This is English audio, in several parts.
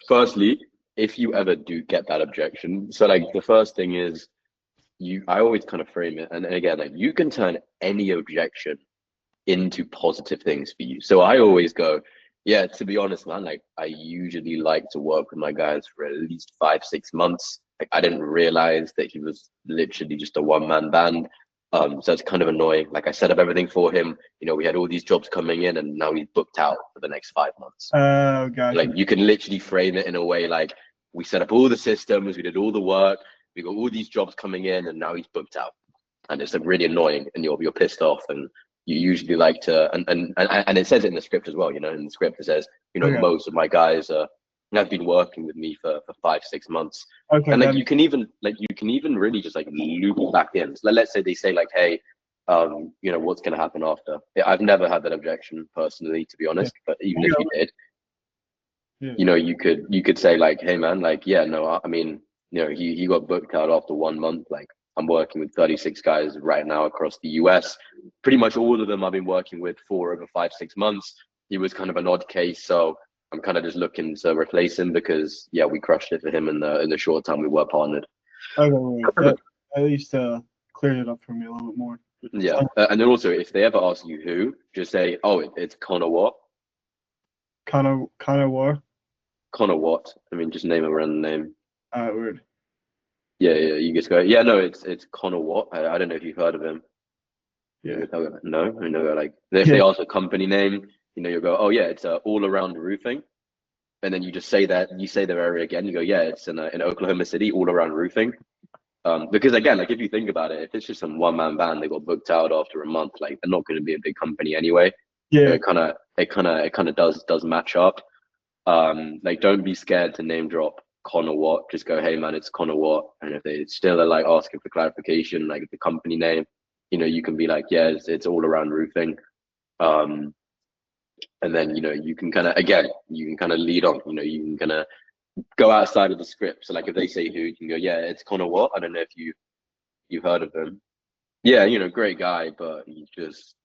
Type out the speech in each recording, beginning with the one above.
firstly, if you ever do get that objection, so like the first thing is I always kind of frame it, and again, like you can turn any objection into positive things for you. So I always go, yeah, to be honest, man, like I usually like to work with my guys for at least 5, 6 months. Like I didn't realize that he was literally just a one-man band. So it's kind of annoying. Like I set up everything for him. We had all these jobs coming in, and now he's booked out for the next 5 months. Oh, gotcha. Like you can literally frame it in a way like we set up all the systems, we did all the work, we got all these jobs coming in, and now he's booked out, and it's like really annoying, and you're pissed off, and you usually like to, and it says it in the script as well. In the script it says, Okay. most of my guys have been working with me for 5, 6 months, Okay. and like you can even really just like loop it back in. So let's say they say like, hey, what's going to happen after? I've never had that objection personally, to be honest, but even if you did, you could say like, hey man, like, yeah, no, I mean, he got booked out after 1 month. Like I'm working with 36 guys right now across the US. Pretty much all of them I've been working with for over 5, 6 months. He was kind of an odd case, so I'm kind of just looking to replace him because yeah, we crushed it for him in the short time we were partnered. Okay, that at least cleared it up for me a little bit more. Yeah, and then also if they ever ask you who, just say, oh, it's Connor Watt. Connor War. Connor Watt. I mean, just name a random name. Weird. Yeah, you just go. Yeah, no, it's Connor Watt. I don't know if you've heard of him. Yeah. No, I know. Like if they ask a company name, you'll go, oh yeah, it's All Around Roofing, and then you just say that. You say their area again. You go, yeah, it's in Oklahoma City, All Around Roofing. Because again, like if you think about it, if it's just some one-man band, they got booked out after a month, like they're not going to be a big company anyway. Yeah. So it kind of does match up. Like don't be scared to name drop Connor Watt. Just go, hey man, it's Connor Watt. And if they still are like asking for clarification, like the company name, you can be like, yeah, it's All Around Roofing. And then you can kind of lead on. You can kind of go outside of the script. So like if they say who, you can go, yeah, it's Connor Watt. I don't know if you've heard of him. Yeah, great guy, but he just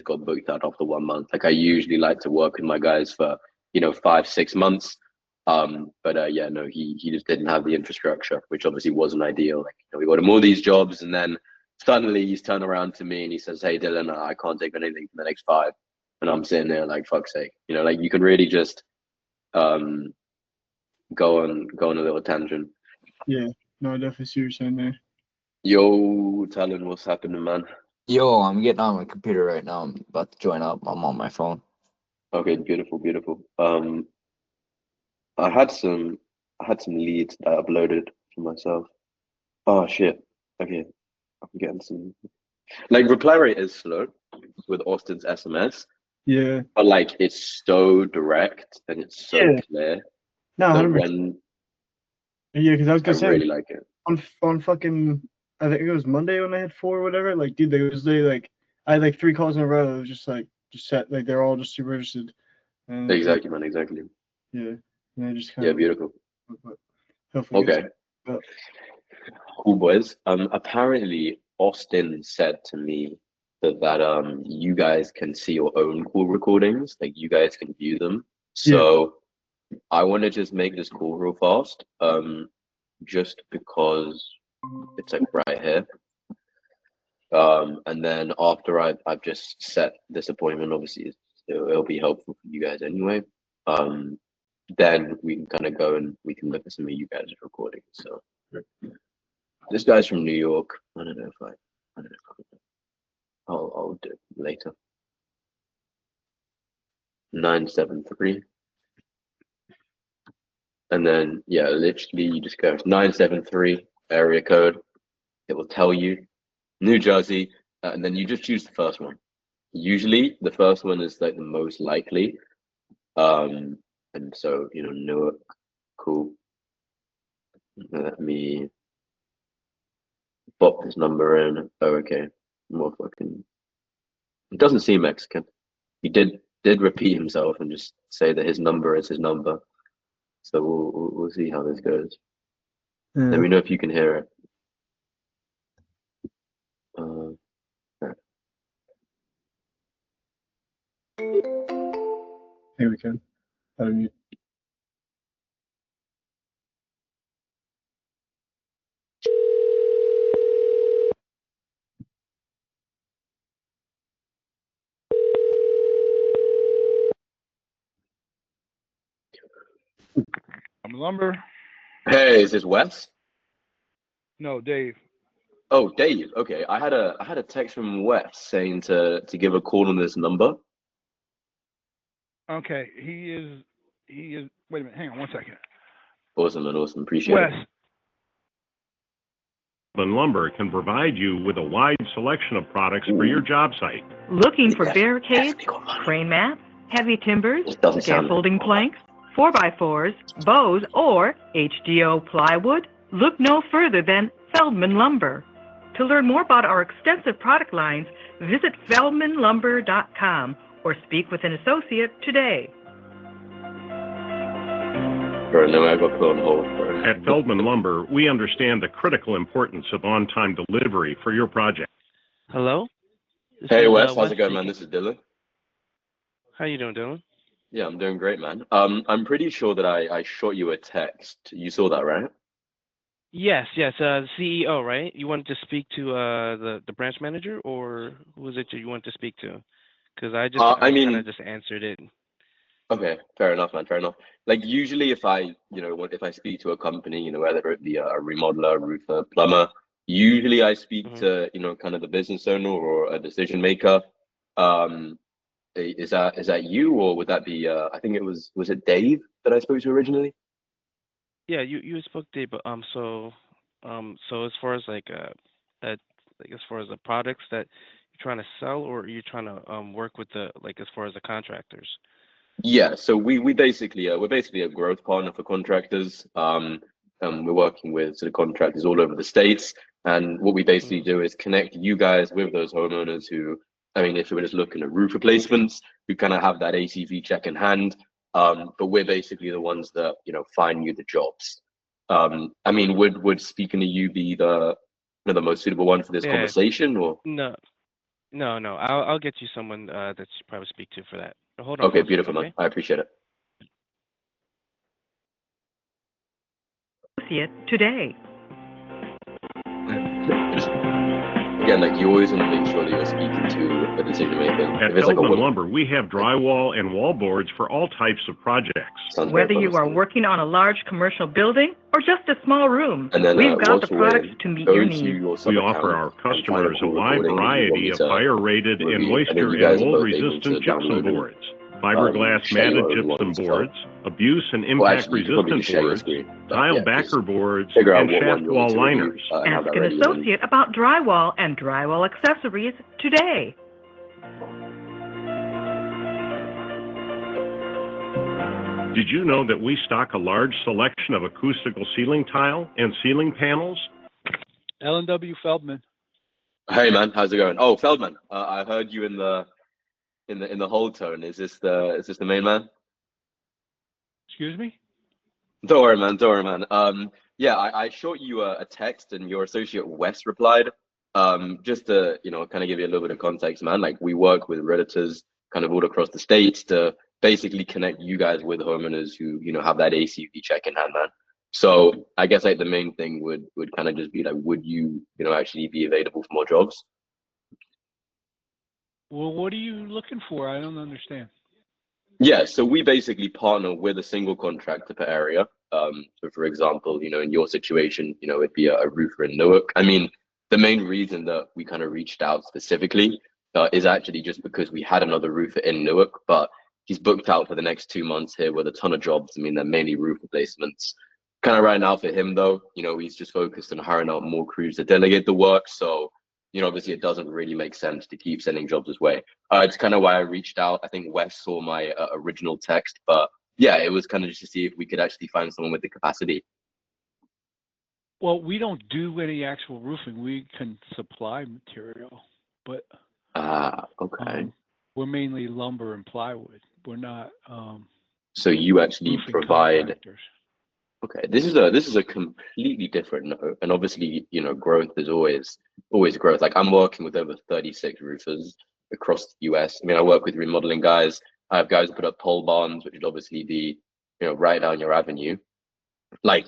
got booked out after 1 month. Like I usually like to work with my guys for 5, 6 months. But yeah, no, he just didn't have the infrastructure, which obviously wasn't ideal. Like we got him all these jobs, and then suddenly he's turned around to me and he says, "Hey, Dylan, I can't take on anything for the next 5." And I'm sitting there like, "Fuck's sake," like you can really just um go on a little tangent. Yeah. No, I definitely see what you're saying there. Yo, Talon, what's happening, man? Yo, I'm getting on my computer right now. I'm about to join up. I'm on my phone. Okay, beautiful, beautiful. I had some leads that I uploaded for myself. Oh shit. Okay, I'm getting some. Like reply rate is slow with Austin's SMS, Yeah. but like it's so direct and it's so clear No, that 100%. when Yeah, because I was I gonna say really like it. on fucking, I think it was Monday when I had 4 or whatever. Like, dude, I had like 3 calls in a row. It was just set, like they're all just super interested. And Exactly, man. Exactly. yeah, and I just Yeah, beautiful. Hopefully. Okay. Cool, boys. Apparently Austin said to me that you guys can see your own call recordings, like you guys can view them. So I want to just make this call real fast, just because it's like right here. And then after I've just set this appointment, obviously it'll be helpful for you guys anyway. Then we can kind of go and we can look at some of you guys' recordings. So this guy's from New York. I don't know if I don't know. I'll do it later. 973. And then yeah, literally you just go 973 area code. It will tell you New Jersey, and then you just choose the first one. Usually the first one is like the most likely. And so Newark, cool. Let me pop this number in. Oh, okay. More fucking. It doesn't seem Mexican. He did repeat himself and just say that his number is his number. So we'll see how this goes. Let me know if you can hear it. Here we go. Feldman Lumber. Hey, is this Wes? No, Dave. Oh, Dave. Okay, I had a text from Wes saying to give a call on this number. Okay, he is. Wait a minute. Hang on one second. Awesome, man. Awesome. Appreciate Wes. it. Lumber can provide you with a wide selection of products for your job site. Looking for Yes, barricades, we got money. crane mats, heavy timbers, It doesn't sound scaffolding like planks, 4x4s, bows, or HDO plywood? Look no further than Feldman Lumber. To learn more about our extensive product lines, visit feldmanlumber.com or speak with an associate today. Bro, no, I got put on hold, bro. At Feldman Lumber, we understand the critical importance of on-time delivery for your project. Hello? This Hey, is, Wes, how's it going, man? speaking. This is Dylan. How you doing, Dylan? Yeah, I'm doing great, man. I'm pretty sure that I shot you a text. You saw that, right? Yes, the CEO, right? You wanted to speak to the branch manager, or who was it you wanted to speak to? Because I I kind mean, of just answered it. okay, fair enough, man. Fair enough. Like usually, if if I speak to a company, whether it be a remodeler, roofer, plumber, usually I speak Hmm. to, kind of the business owner or a decision maker. Um, is that you, or would that be? I think was it Dave that I spoke to originally? Yeah, you spoke to, but so as far as as far as the products that you're trying to sell, or are you trying to work with as far as the contractors? Yeah, so we're basically a growth partner for contractors. We're working with sort of contractors all over the states, and what we basically Hmm. do is connect you guys with those homeowners who, I mean, if we were just looking at roof replacements, who kind of have that ACV check in hand. But we're basically the ones that find you the jobs. I mean, would speaking to you be the most suitable one for this Yeah, conversation, or? no, no. I'll get you someone that you probably speak to for that. Hold on for Okay, one second, beautiful, man. okay? I appreciate it. Associate today. Again, like you always want to make sure that you're speaking to a decision maker. At If it's like a Feldman woman, Lumber, we have drywall and wall boards for all types of projects. sounds very Whether you are promising. working on a large commercial building or just a small room, And then we've got walk the away, products to meet go your into needs. your We sub offer account our and find a customers a call wide recording that you want variety me of to fire-rated and review. I think moisture you and guys are both able mold-resistant to gypsum download and boards, fiberglass share matted your own gypsum ones. So, boards, abuse and well, actually, you could probably impact-resistant just share your boards, screen. But tile yeah, just backer boards, figure out and what one shaft you want wall me to review liners. and have Ask that an ready. And then, associate about drywall and drywall accessories today. Did you know that we stock a large selection of acoustical ceiling tile and ceiling panels? L&W Feldman. hey man, how's it going? Oh, Feldman, I heard you in the hold tone. Is this the main man? Excuse me? Don't worry, man. Don't worry, man. Yeah, I shot you a text, and your associate Wes replied. Just to kind of give you a little bit of context, man. Like we work with realtors kind of all across the states to basically connect you guys with homeowners who have that ACV check in hand, man. So I guess like the main thing would kind of just be like, would you actually be available for more jobs? Well, what are you looking for? I don't understand. Yeah, so we basically partner with a single contractor per area. So for example, in your situation, it'd be a roofer in Newark. I mean, the main reason that we kind of reached out specifically is actually just because we had another roofer in Newark, but he's booked out for the next 2 months here with a ton of jobs. I mean, they're mainly roof replacements. Kind of right now for him though, he's just focused on hiring out more crews to delegate the work. So, obviously it doesn't really make sense to keep sending jobs his way. It's kind of why I reached out. I think Wes saw my original text, but yeah, it was kind of just to see if we could actually find someone with the capacity. Well, we don't do any actual roofing. We can supply material, but Okay. we're mainly lumber and plywood. We're not So you actually roofing provide. contractors. Okay, this is a completely different note, and obviously, growth is always growth. Like I'm working with over 36 roofers across the US. I mean, I work with remodeling guys. I have guys who put up pole barns, which would obviously be, right down your avenue. Like,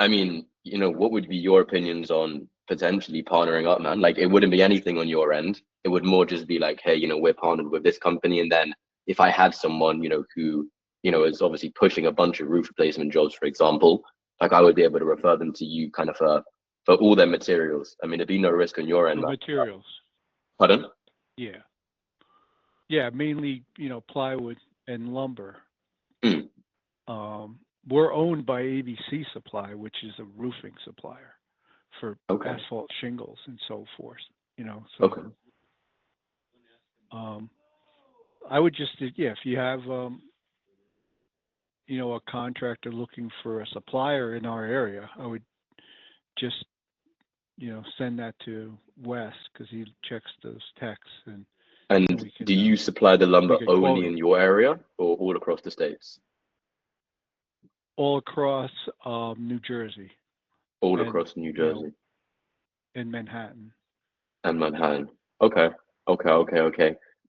I mean, what would be your opinions on potentially partnering up, man? Like, it wouldn't be anything on your end. It would more just be like, hey, we're partnered with this company, and then if I had someone, who is obviously pushing a bunch of roof replacement jobs, for example, like I would be able to refer them to you kind of for all their materials. I mean, there'd be no risk on your end. For materials. Pardon? Yeah. Yeah, mainly, plywood and lumber. Mm. We're owned by ABC Supply, which is a roofing supplier for Okay. asphalt shingles and so forth. So Okay. I would just, if you have, a contractor looking for a supplier in our area, I would just, send that to Wes because he checks those texts and we can, do you supply the lumber can only quote in it. your area or all across the states? All across New Jersey All and, across New Jersey in Manhattan. and Manhattan. Okay.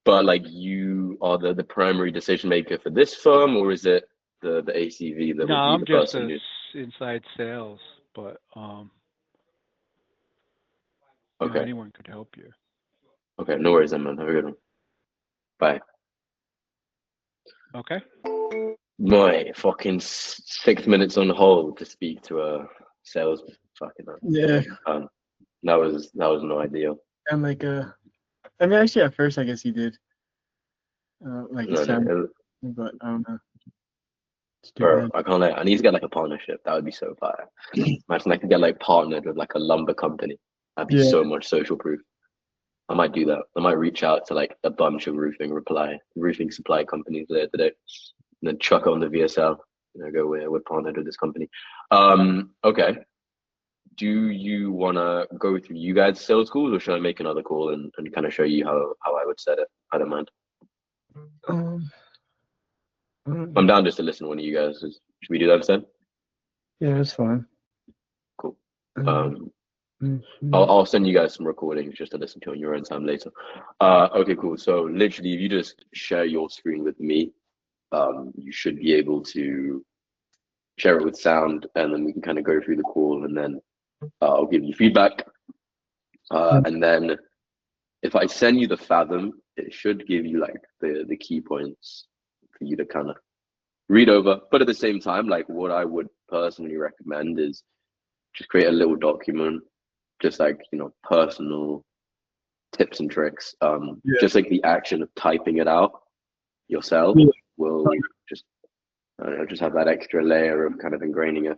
But like you are the primary decision maker for this firm, or is it the ACV that No, would be I'm the just person who? inside sales, but Okay. anyone could help you. Okay. No worries, then, man. Have a good one. Bye. Okay. My fucking 6 minutes on hold to speak to a sales fucking. Yeah, That was no ideal. and like I mean, actually, at first, I guess he did. Like it No, sounded, but I don't know. It's too bro, bad. I can't I need to get like a partnership. That would be so fire. Imagine I could get like partnered with like a lumber company. That'd be Yeah. so much social proof. I might do that. I might reach out to like a bunch of roofing supply companies later today, and then chuck on the VSL. Go we're partnered with this company. Okay. Do you want to go through you guys' sales calls, or should I make another call and kind of show you how I would set it? I don't mind. I'm down just to listen to one of you guys. Should we do that instead? Yeah, it's fine. Cool. Mhm. I'll send you guys some recordings just to listen to on your own time later. Okay, cool. So literally, if you just share your screen with me, you should be able to share it with sound, and then we can kind of go through the call, and then I'll give you feedback. And then if I send you the Fathom, it should give you like the key points for you to kind of read over. But at the same time, like what I would personally recommend is just create a little document, just like personal tips and tricks. Yeah. Just like the action of typing it out yourself Yeah. will just just have that extra layer of kind of ingraining it.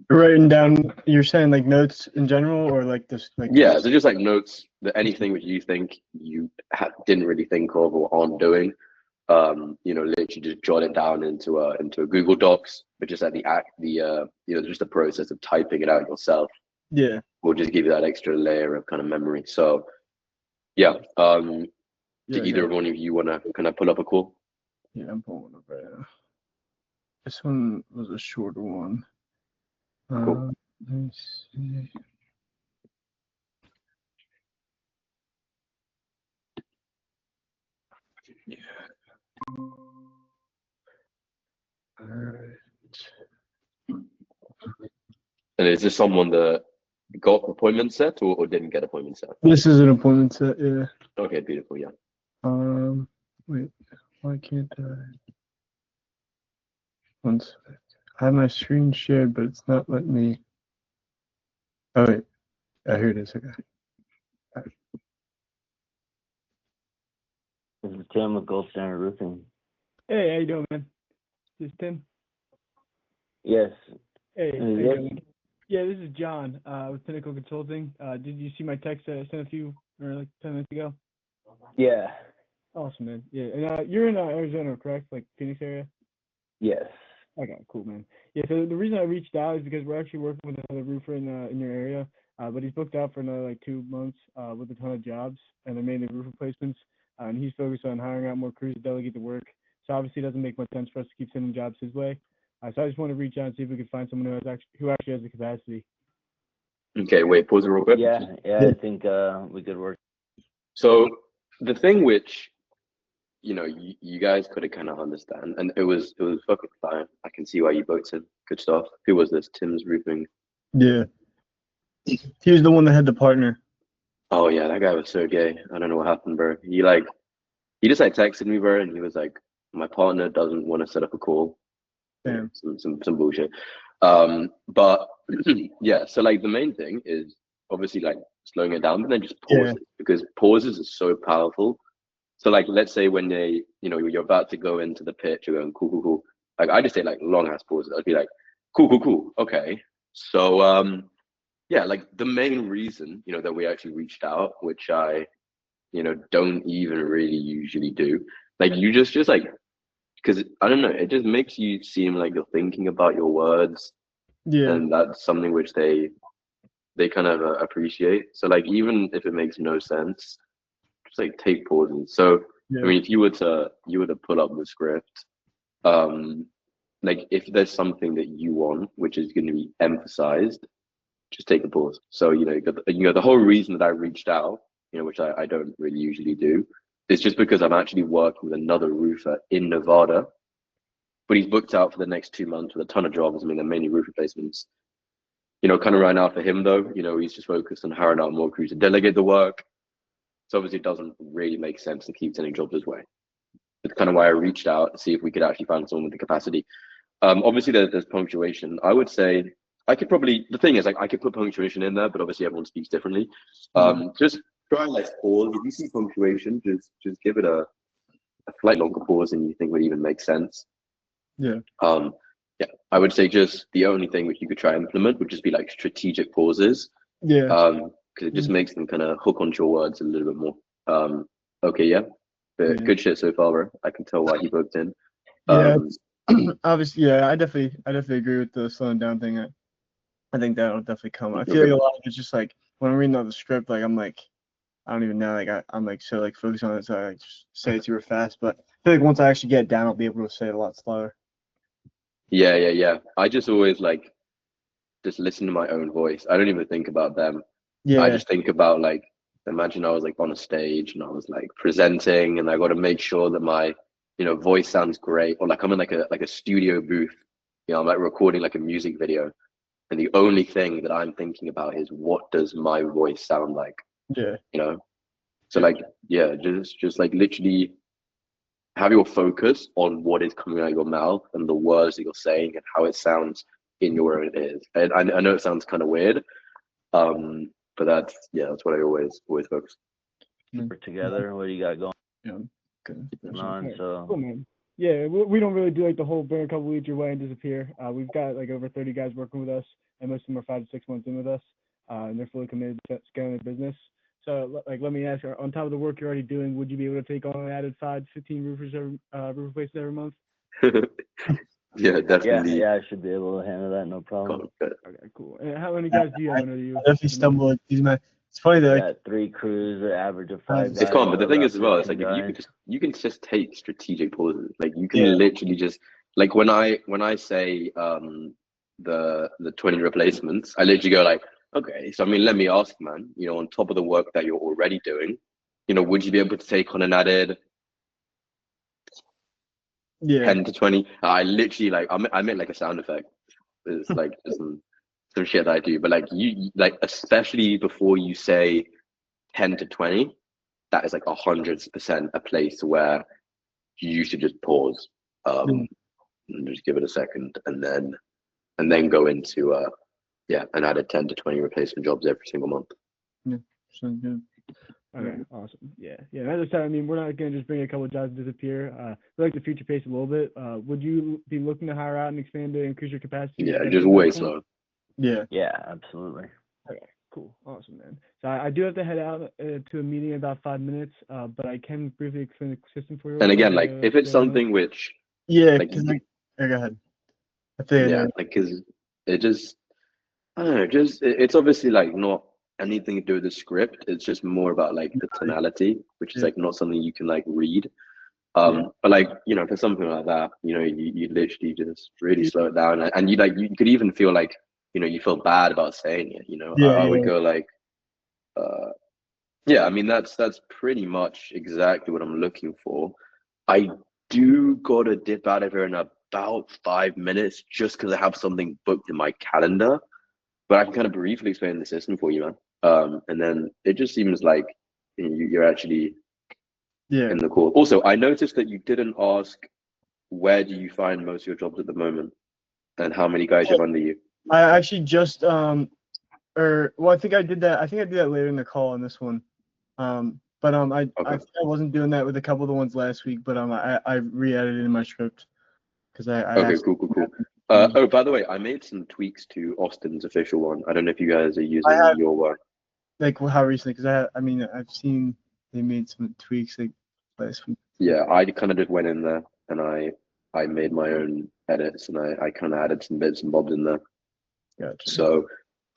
Writing down, you're saying like notes in general, or like this? Like Yeah, so just like notes, that anything which you think you didn't really think of or aren't doing, literally just jot it down into a Google Docs, but just at just the process of typing it out yourself Yeah. will just give you that extra layer of kind of memory. So yeah, do Yeah. either one of you want to kind of pull up a call? Yeah, I'm pulling up right now. This one was a shorter one. Cool. Let me see. Yeah. All right. And is this someone that got appointment set or didn't get appointment set? This is an appointment set. Yeah. Okay, beautiful. Yeah. Wait. Why can't I? One sec. I have my screen shared, but it's not letting me. Oh wait. Here it is. Okay. This is Tim with Gold Standard Roofing. Hey, how you doing, man? This is Tim. Yes. Hey, how Who's you this? doing? Yeah, this is John with Pinnacle Consulting. Did you see my text that I sent a few or like 10 minutes ago? Yeah. Awesome, man. Yeah, and you're in Arizona, correct? Like Phoenix area? Yes. Okay, cool, man. Yeah, so the reason I reached out is because we're actually working with another roofer in your area, but he's booked out for another like 2 months with a ton of jobs, and they're mainly roof replacements. And he's focused on hiring out more crews to delegate the work. So obviously, it doesn't make much sense for us to keep sending jobs his way. So I just want to reach out and see if we could find someone who actually has the capacity. Okay, wait, pause it real quick. Yeah. I think we could work. So the thing which you guys could have kind of understand, and it was fucking fine. I can see why you both said good stuff. Who was this? Tim's Roofing. Yeah. He was the one that had the partner. Oh yeah, that guy was so gay. I don't know what happened, bro. He just like texted me, bro, and he was like, My partner doesn't want to set up a call. Damn. Some bullshit. But yeah, so like the main thing is obviously like slowing it down, but then just pauses, because pauses are so powerful. So like, let's say when you're about to go into the pitch, you're going cool, cool, cool. Like I just say like long ass pauses. I'd be like, cool, cool, cool. Okay. So yeah, like the main reason, that we actually reached out, which I, don't even really usually do. Like you just like, because I don't know, it just makes you seem like you're thinking about your words, Yeah. and that's something which they kind of appreciate. So like, even if it makes no sense, just like take pauses. So I mean, if you were to pull up the script, like if there's something that you want which is going to be emphasized, just take a pause. So the whole reason that I reached out, which I don't really usually do, is just because I'm actually working with another roofer in Nevada, but he's booked out for the next 2 months with a ton of jobs. I mean, they're mainly roof replacements. Kind of right now for him though, he's just focused on hiring out more crews to delegate the work. So obviously it doesn't really make sense to keep sending jobs his way. It's kind of why I reached out to see if we could actually find someone with the capacity. Obviously there's punctuation. I would say the thing is, like, I could put punctuation in there, but obviously everyone speaks differently. Just try and like pause. If you see punctuation, just give it a slight longer pause than you think would even make sense. Yeah. Yeah, I would say just the only thing which you could try and implement would just be like strategic pauses. Yeah. Because it just makes them kind of hook onto your words a little bit more. Okay, yeah. But good shit so far, bro. I can tell why he booked in. Yeah. Obviously, yeah, I definitely agree with the slowing down thing. I think that'll definitely come. I feel like a lot of it's just like when I'm reading out the script, like I'm like, I don't even know, like I'm like so like focused on it, so I just say it super fast. But I feel like once I actually get it down, I'll be able to say it a lot slower. Yeah. I just always like just listen to my own voice. I don't even think about them. Yeah. I just think about like, imagine I was like on a stage and I was like presenting, and I got to make sure that my voice sounds great, or like I'm in like a studio booth. I'm like recording like a music video, and the only thing that I'm thinking about is what does my voice sound like. Yeah. So like, yeah, just like literally have your focus on what is coming out of your mouth and the words that you're saying and how it sounds in your own ears. And I know it sounds kind of weird, but that's what I always focus. We're together. What do you got going on? So cool, man. Yeah, we don't really do like the whole burn a couple leads your way and disappear. We've got like over 30 guys working with us, and most of them are 5 to 6 months in with us, and they're fully committed to scaling their business. So, like, let me ask you, on top of the work you're already doing, would you be able to take on an added 5 to 15 roofers roof replacements every month? Yeah, definitely. Yeah, I should be able to handle that, no problem. Okay, cool. And how many guys do you have under you? I definitely stumble. It's funny that Got 3 crews, an average of 5 guys. It's common, but the thing is as well, it's like guys. if you can just take strategic pauses. Like you can literally just, like when I say the 20 replacements, I literally go like, okay, so I mean, let me ask, man, on top of the work that you're already doing, would you be able to take on an added 10 to 20? I literally like I meant like a sound effect. It's like some shit that I do, but like you like, especially before you say 10 to 20, that is like 100% a place where you should just pause, and just give it a second, and then go into an added 10 to 20 replacement jobs every single month. Yeah, sounds good. Okay, awesome. Yeah. As I said, I mean, we're not gonna just bring a couple of jobs to disappear. We like to future pace a little bit. Would you be looking to hire out and expand to increase your capacity? Yeah, just way slow. Yeah, absolutely. Okay, cool, awesome, man. So I do have to head out to a meeting in about 5 minutes, but I can briefly explain the system for you. And again, like if it's something which go ahead. because it just, I don't know, it's obviously like not anything to do with the script. It's just more about like the tonality, which is like not something you can like read. But like, for something like that, you literally just really slow it down, and you could even feel like, you feel bad about saying it. I would go like, I mean, that's pretty much exactly what I'm looking for. I do gotta dip out of here in about 5 minutes just because I have something booked in my calendar, but I can kind of briefly explain the system for you, man. And then it just seems like you're actually in the call. Also, I noticed that you didn't ask where do you find most of your jobs at the moment, and how many guys you have under you? I actually just I think I did that. I think I did that later in the call on this one. I think I wasn't doing that with a couple of the ones last week, but I re-added it in my script because I Okay, asked. cool. Oh, by the way, I made some tweaks to Austin's official one. I don't know if you guys are using your one. Like how recently? Because I've seen they made some tweaks like last week. Yeah, I kind of just went in there and I made my own edits, and I kind of added some bits and bobs in there. Gotcha. So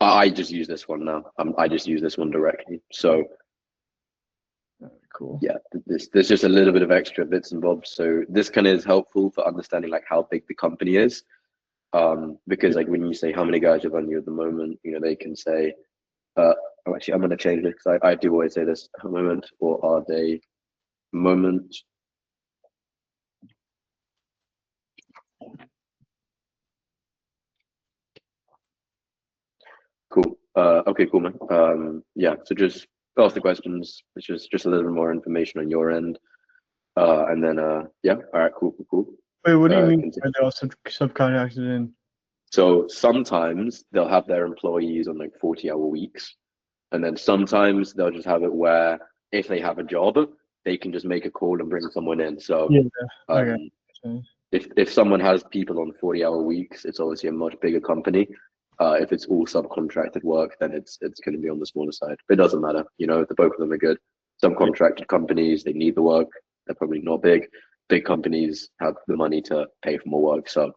I just use this one now. I just use this one directly. So cool. yeah, there's just a little bit of extra bits and bobs. So this kind of is helpful for understanding like how big the company is. Because like when you say how many guys have on you at the moment, you know, they can say, actually I'm going to change it because I do always say this, a moment, or are they moment. Cool. Okay, cool, man. Yeah, so just ask the questions. It's just a little bit more information on your end. And then, yeah, all right, cool. Wait, what do you mean by they're all subcontracted in? So sometimes they'll have their employees on like 40-hour weeks. And then sometimes they'll just have it where if they have a job, they can just make a call and bring someone in. So if someone has people on 40-hour weeks, it's obviously a much bigger company. If it's all subcontracted work, then it's going to be on the smaller side. But it doesn't matter, you know, both of them are good. Subcontracted companies, they need the work. They're probably not big. Big companies have the money to pay for more work. So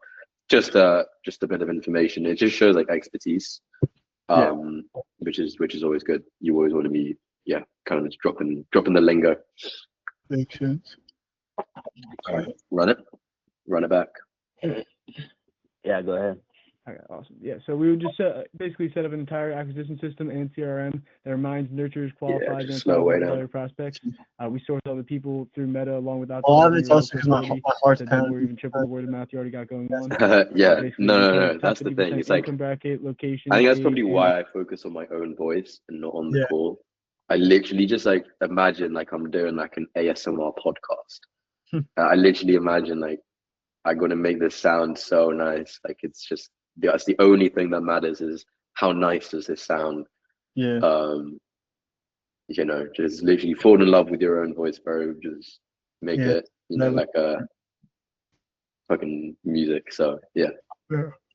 just a bit of information. It just shows like expertise, which is always good. You always want to be, kind of just dropping the lingo. Makes sense. All right, run it back. Yeah, go ahead. Okay, awesome. Yeah, so we would just basically set up an entire acquisition system and CRM that reminds, nurtures, qualifies, and follows prospects. We source all the people through Meta along with a lot of it's also because my heart's pounding. Or even triple the word of mouth you already got going on. No. That's the thing. It's like bracket, location. I think that's probably why I focus on my own voice and not on the call. I literally just like imagine like I'm doing like an ASMR podcast. I literally imagine like I'm gonna make this sound so nice. Like that's the only thing that matters is how nice does this sound. Yeah. You know, just literally fall in love with your own voice, bro. Just make it, you know, like a fucking music. So yeah.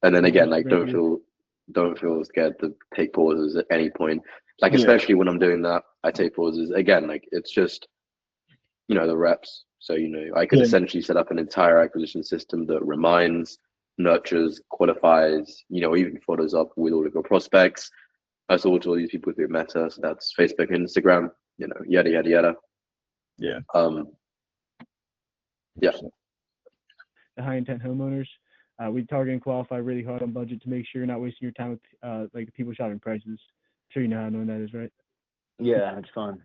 And then again, like don't feel scared to take pauses at any point. Like especially when I'm doing that, I take pauses. Again, like it's just, you know, the reps. So, you know, I could essentially set up an entire acquisition system that reminds, nurtures, qualifies, you know, even follows up with all of your prospects. I saw all these people through Meta, so that's Facebook, Instagram, you know, yada yada yada. Yeah. Yeah. The high intent homeowners, we target and qualify really hard on budget to make sure you're not wasting your time with like people shopping prices. I'm sure you know how annoying that is, right? Yeah, it's fun.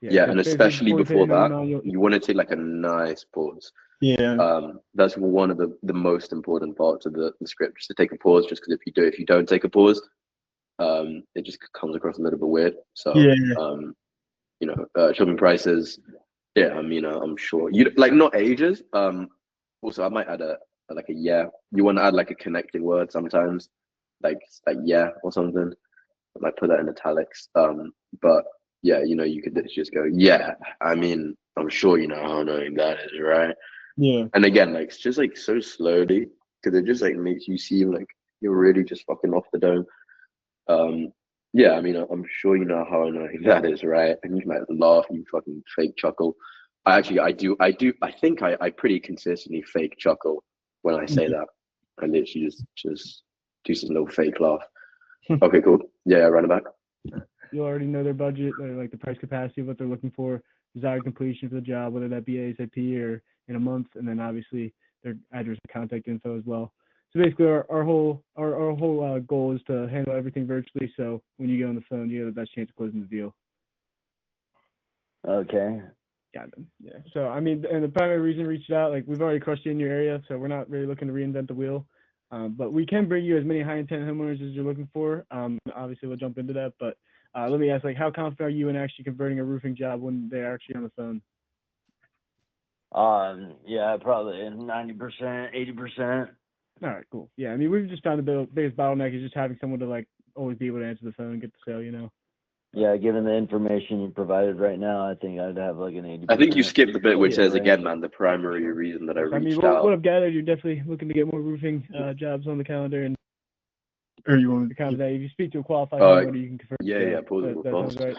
Yeah, and especially before that, you want to take like a nice pause. Yeah. That's one of the most important parts of the script, just to take a pause. Just because if you don't take a pause, it just comes across a little bit weird. So, you know, shopping prices. Yeah, I mean, I'm sure you like not ages. Also, I might add a yeah. You want to add like a connecting word sometimes, like yeah or something. I might put that in italics. But yeah, you know, you could just go, yeah, I mean, I'm sure you know how annoying that is, right? Yeah. And again, like, it's just like so slowly because it just like makes you seem like you're really just fucking off the dome. Yeah, I mean, I'm sure you know how annoying that is, right? And you might laugh, you fucking fake chuckle. I think I pretty consistently fake chuckle when I say that. I literally just do some little fake laugh. Okay, cool. Yeah, run it back. You already know their budget, like the price capacity of what they're looking for, desired completion for the job, whether that be ASAP or in a month, and then obviously their address and contact info as well. So basically, our whole goal is to handle everything virtually. So when you get on the phone, you have the best chance of closing the deal. Okay. Got them. Yeah. So I mean, and the primary reason we reached out, like we've already crushed you in your area, so we're not really looking to reinvent the wheel. But we can bring you as many high intent homeowners as you're looking for. Obviously, we'll jump into that. But let me ask, like, how confident are you in actually converting a roofing job when they're actually on the phone? Yeah, probably 90%, 80%. All right, cool. Yeah, I mean, we've just found the biggest bottleneck is just having someone to like always be able to answer the phone and get the sale, you know. Yeah, given the information you provided right now, I think I'd have like an 80%. I think you skipped the bit which Yeah, says right. again, man, the primary reason that I I mean, reached what out. I've gathered, you're definitely looking to get more roofing jobs on the calendar, and or you want to kind of that. If you speak to a qualified homeowner, you can confirm. Yeah, pause. That sounds right.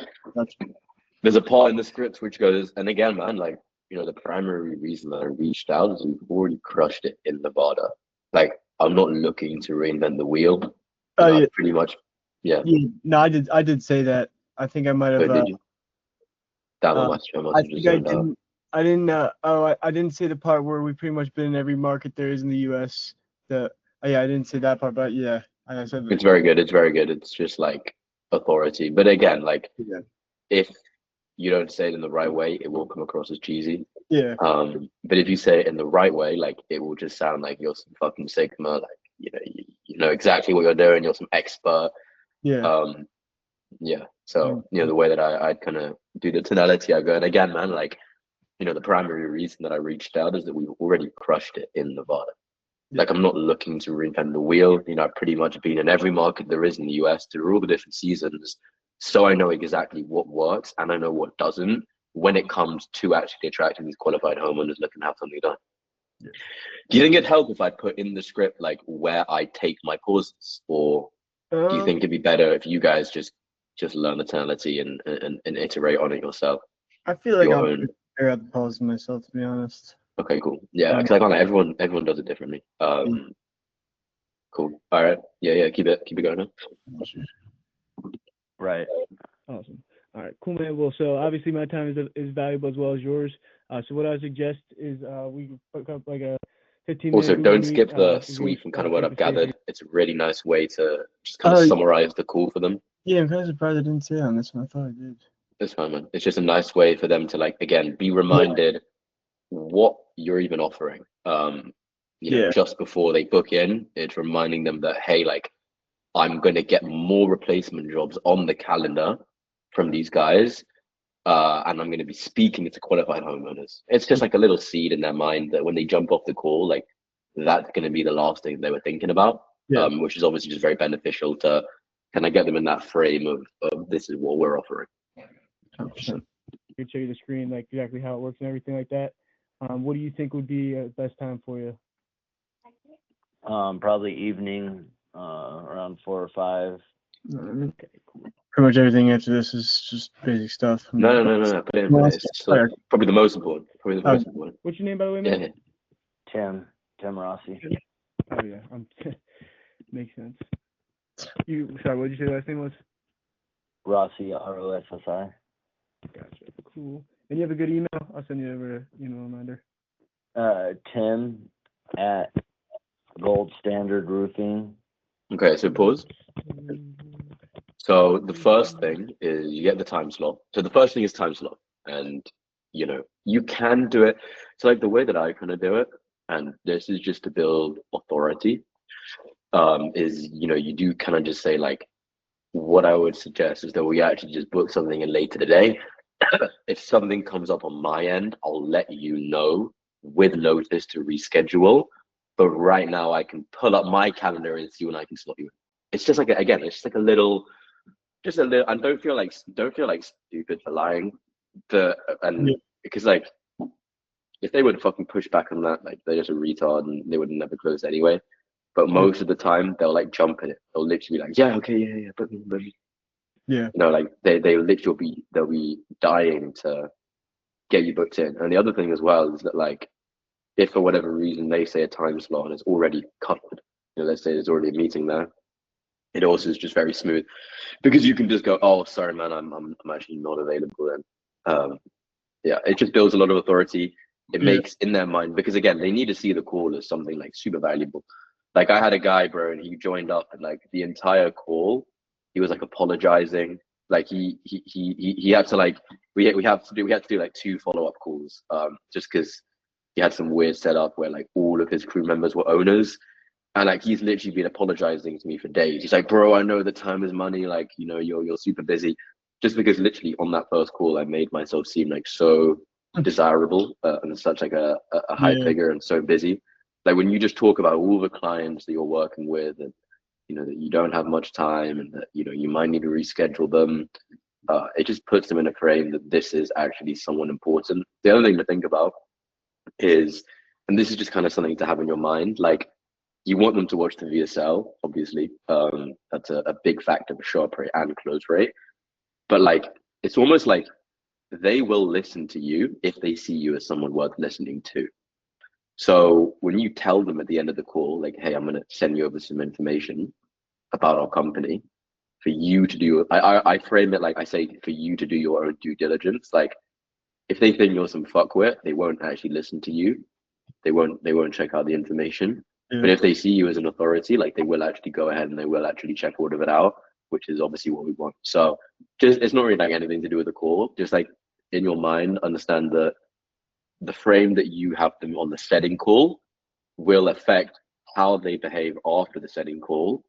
There's a part in the script which goes, and again, man, like, you know, the primary reason that I reached out is we've already crushed it in Nevada. Like, I'm not looking to reinvent the wheel. Oh, yeah. Pretty much, yeah. No, I did say that. I think I might have. Did you? Damn, I must I have just think I zoned out. didn't. I didn't. I didn't say the part where we've pretty much been in every market there is in the U.S. Yeah, I didn't say that part, but yeah, I said. It's very good. It's very good. It's just like authority. But again, like, if you don't say it in the right way, it will come across as cheesy. Yeah. But if you say it in the right way, like, it will just sound like you're some fucking Sigma, like, you know exactly what you're doing. You're some expert. Yeah. Yeah. So, you know, the way that I'd kind of do the tonality, I go, and again, man, like, you know, the primary reason that I reached out is that we've already crushed it in Nevada. Like, I'm not looking to reinvent the wheel. You know, I've pretty much been in every market there is in the US through all the different seasons. So I know exactly what works and I know what doesn't when it comes to actually attracting these qualified homeowners looking to have something done. Yeah. Do you think it'd help if I put in the script like where I take my pauses, or do you think it'd be better if you guys just learn the tonality and iterate on it yourself? I feel like I'll figure out the pauses myself, to be honest. Okay, cool. Yeah, because I find like everyone does it differently. Cool. All right. Yeah. Keep it going. Huh? Right. Awesome. All right, cool, man. Well, so obviously my time is valuable as well as yours. So what I suggest is we put up like a 15-minute. Also, don't Google skip Meet, the sweep and kind of what I've gathered. It's a really nice way to just kind of summarize the call for them. Yeah, I'm kind of surprised I didn't say on this one. I thought I did. It's fine, man. It's just a nice way for them to, like, again, be reminded what you're even offering. You know, just before they book in, it's reminding them that, hey, like, I'm going to get more replacement jobs on the calendar from these guys, and I'm going to be speaking to qualified homeowners. It's just like a little seed in their mind that when they jump off the call, like, that's going to be the last thing they were thinking about, which is obviously just very beneficial to kind of get them in that frame of this is what we're offering. 100%. I can show you the screen, like exactly how it works and everything like that. What do you think would be the best time for you? Probably evening, around 4 or 5. Okay, cool. Pretty much everything after this is just basic stuff. No. Put it in. It's probably the most important. What's your name, by the way, man? Yeah. Tim Rossi. Oh yeah, makes sense. Sorry, what did you say the last name was? Rossi, ROSSI. Gotcha. Cool. And you have a good email? I'll send you over an email reminder. Tim at Gold Standard Roofing. Okay, so pause. So the first thing is you get the time slot. So the first thing is time slot, and you know you can do it. So like the way that I kind of do it, and this is just to build authority. Is, you know, you do kind of just say like, what I would suggest is that we actually just book something in later today. If something comes up on my end, I'll let you know with notice to reschedule. But right now, I can pull up my calendar and see when I can slot you in. It's just like it's just like a little, and don't feel like stupid for lying. Because like, if they would fucking push back on that, like they're just a retard and they would never close anyway. But most of the time, they'll like jump in it. They'll literally be like, yeah, okay, yeah, but yeah, you know, like they literally they'll be dying to get you booked in. And the other thing as well is that, like, if for whatever reason they say a time slot and it's already covered, you know, let's say there's already a meeting there, it also is just very smooth because you can just go, oh, sorry, man, I'm actually not available then. Yeah, it just builds a lot of authority. It makes in their mind, because again, they need to see the call as something like super valuable. Like I had a guy, bro, and he joined up, and like the entire call, he was like apologizing. Like he had to, like, we had to do like 2 follow-up calls, just because he had some weird setup where like all of his crew members were owners, and like he's literally been apologizing to me for days. He's like, bro, I know that time is money, like, you know, you're super busy, just because literally on that first call I made myself seem like so desirable and such like a high figure and so busy. Like when you just talk about all the clients that you're working with, and that you don't have much time, and that you might need to reschedule them. It just puts them in a frame that this is actually someone important. The other thing to think about is, and this is just kind of something to have in your mind, like you want them to watch the VSL, obviously. That's a big factor for show up rate and close rate. But like, it's almost like they will listen to you if they see you as someone worth listening to. So when you tell them at the end of the call, like, hey, I'm going to send you over some information about our company for you to do, I frame it like I say, for you to do your own due diligence. Like if they think you're some fuckwit, they won't actually listen to you. They won't check out the information. Yeah. But if they see you as an authority, like they will actually go ahead and they will actually check all of it out, which is obviously what we want. So just, it's not really like anything to do with the call. Just like in your mind, understand that the frame that you have them on the setting call will affect how they behave after the setting call.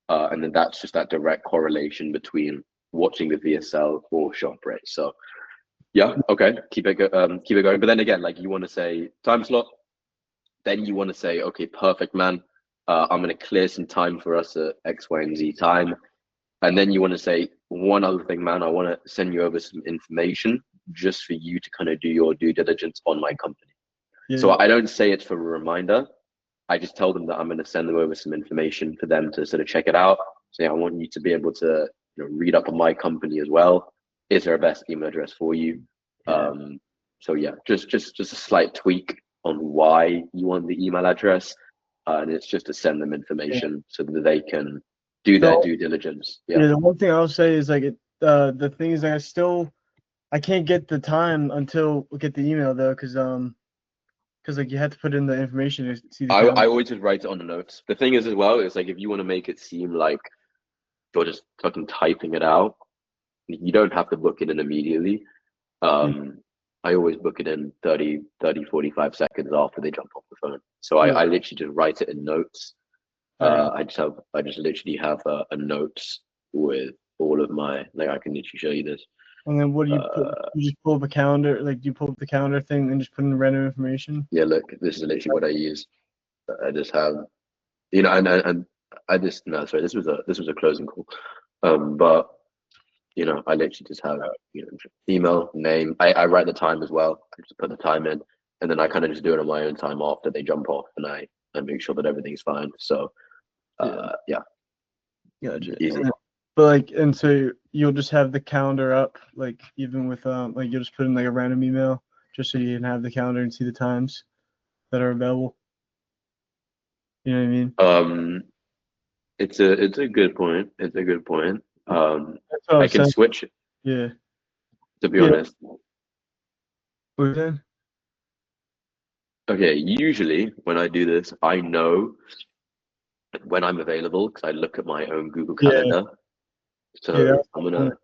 And then that's just that direct correlation between watching the VSL or shop rate. So yeah, okay, keep it going. But then again, like you want to say time slot, then you want to say, okay, perfect, man. I'm going to clear some time for us at X, Y, and Z time. And then you want to say one other thing, man. I want to send you over some information just for you to kind of do your due diligence on my company. Yeah. So I don't say it for a reminder. I just tell them that I'm going to send them over some information for them to sort of check it out. Say, I want you to be able to read up on my company as well. Is there a best email address for you? Yeah. So yeah, just a slight tweak on why you want the email address, and it's just to send them information so that they can do their due diligence. Yeah. The one thing I'll say is like the thing is that I can't get the time until we get the email though, because like you have to put in the information to see the I always just write it on the notes. The thing is as well, is like if you want to make it seem like you're just fucking typing it out, you don't have to book it in immediately. I always book it in 30, 45 seconds after they jump off the phone. So I literally just write it in notes. I just literally have a notes with all of my, like I can literally show you this. And then what do you put? You just pull up a calendar, like you pull up the calendar thing and just put in random information? Yeah, look, this is literally what I use. I just have, and I just, no, sorry, this was a closing call. But I literally just have, email, name. I write the time as well. I just put the time in, and then I kind of just do it on my own time after they jump off, and I make sure that everything's fine. So, yeah, easy. But like, and so you'll just have the calendar up, like even with like you'll just put in like a random email, just so you can have the calendar and see the times that are available. You know what I mean? It's a good point. It's a good point. I can switch it. Yeah. To be honest. What was that? Okay, usually when I do this, I know when I'm available because I look at my own Google Calendar. So I'm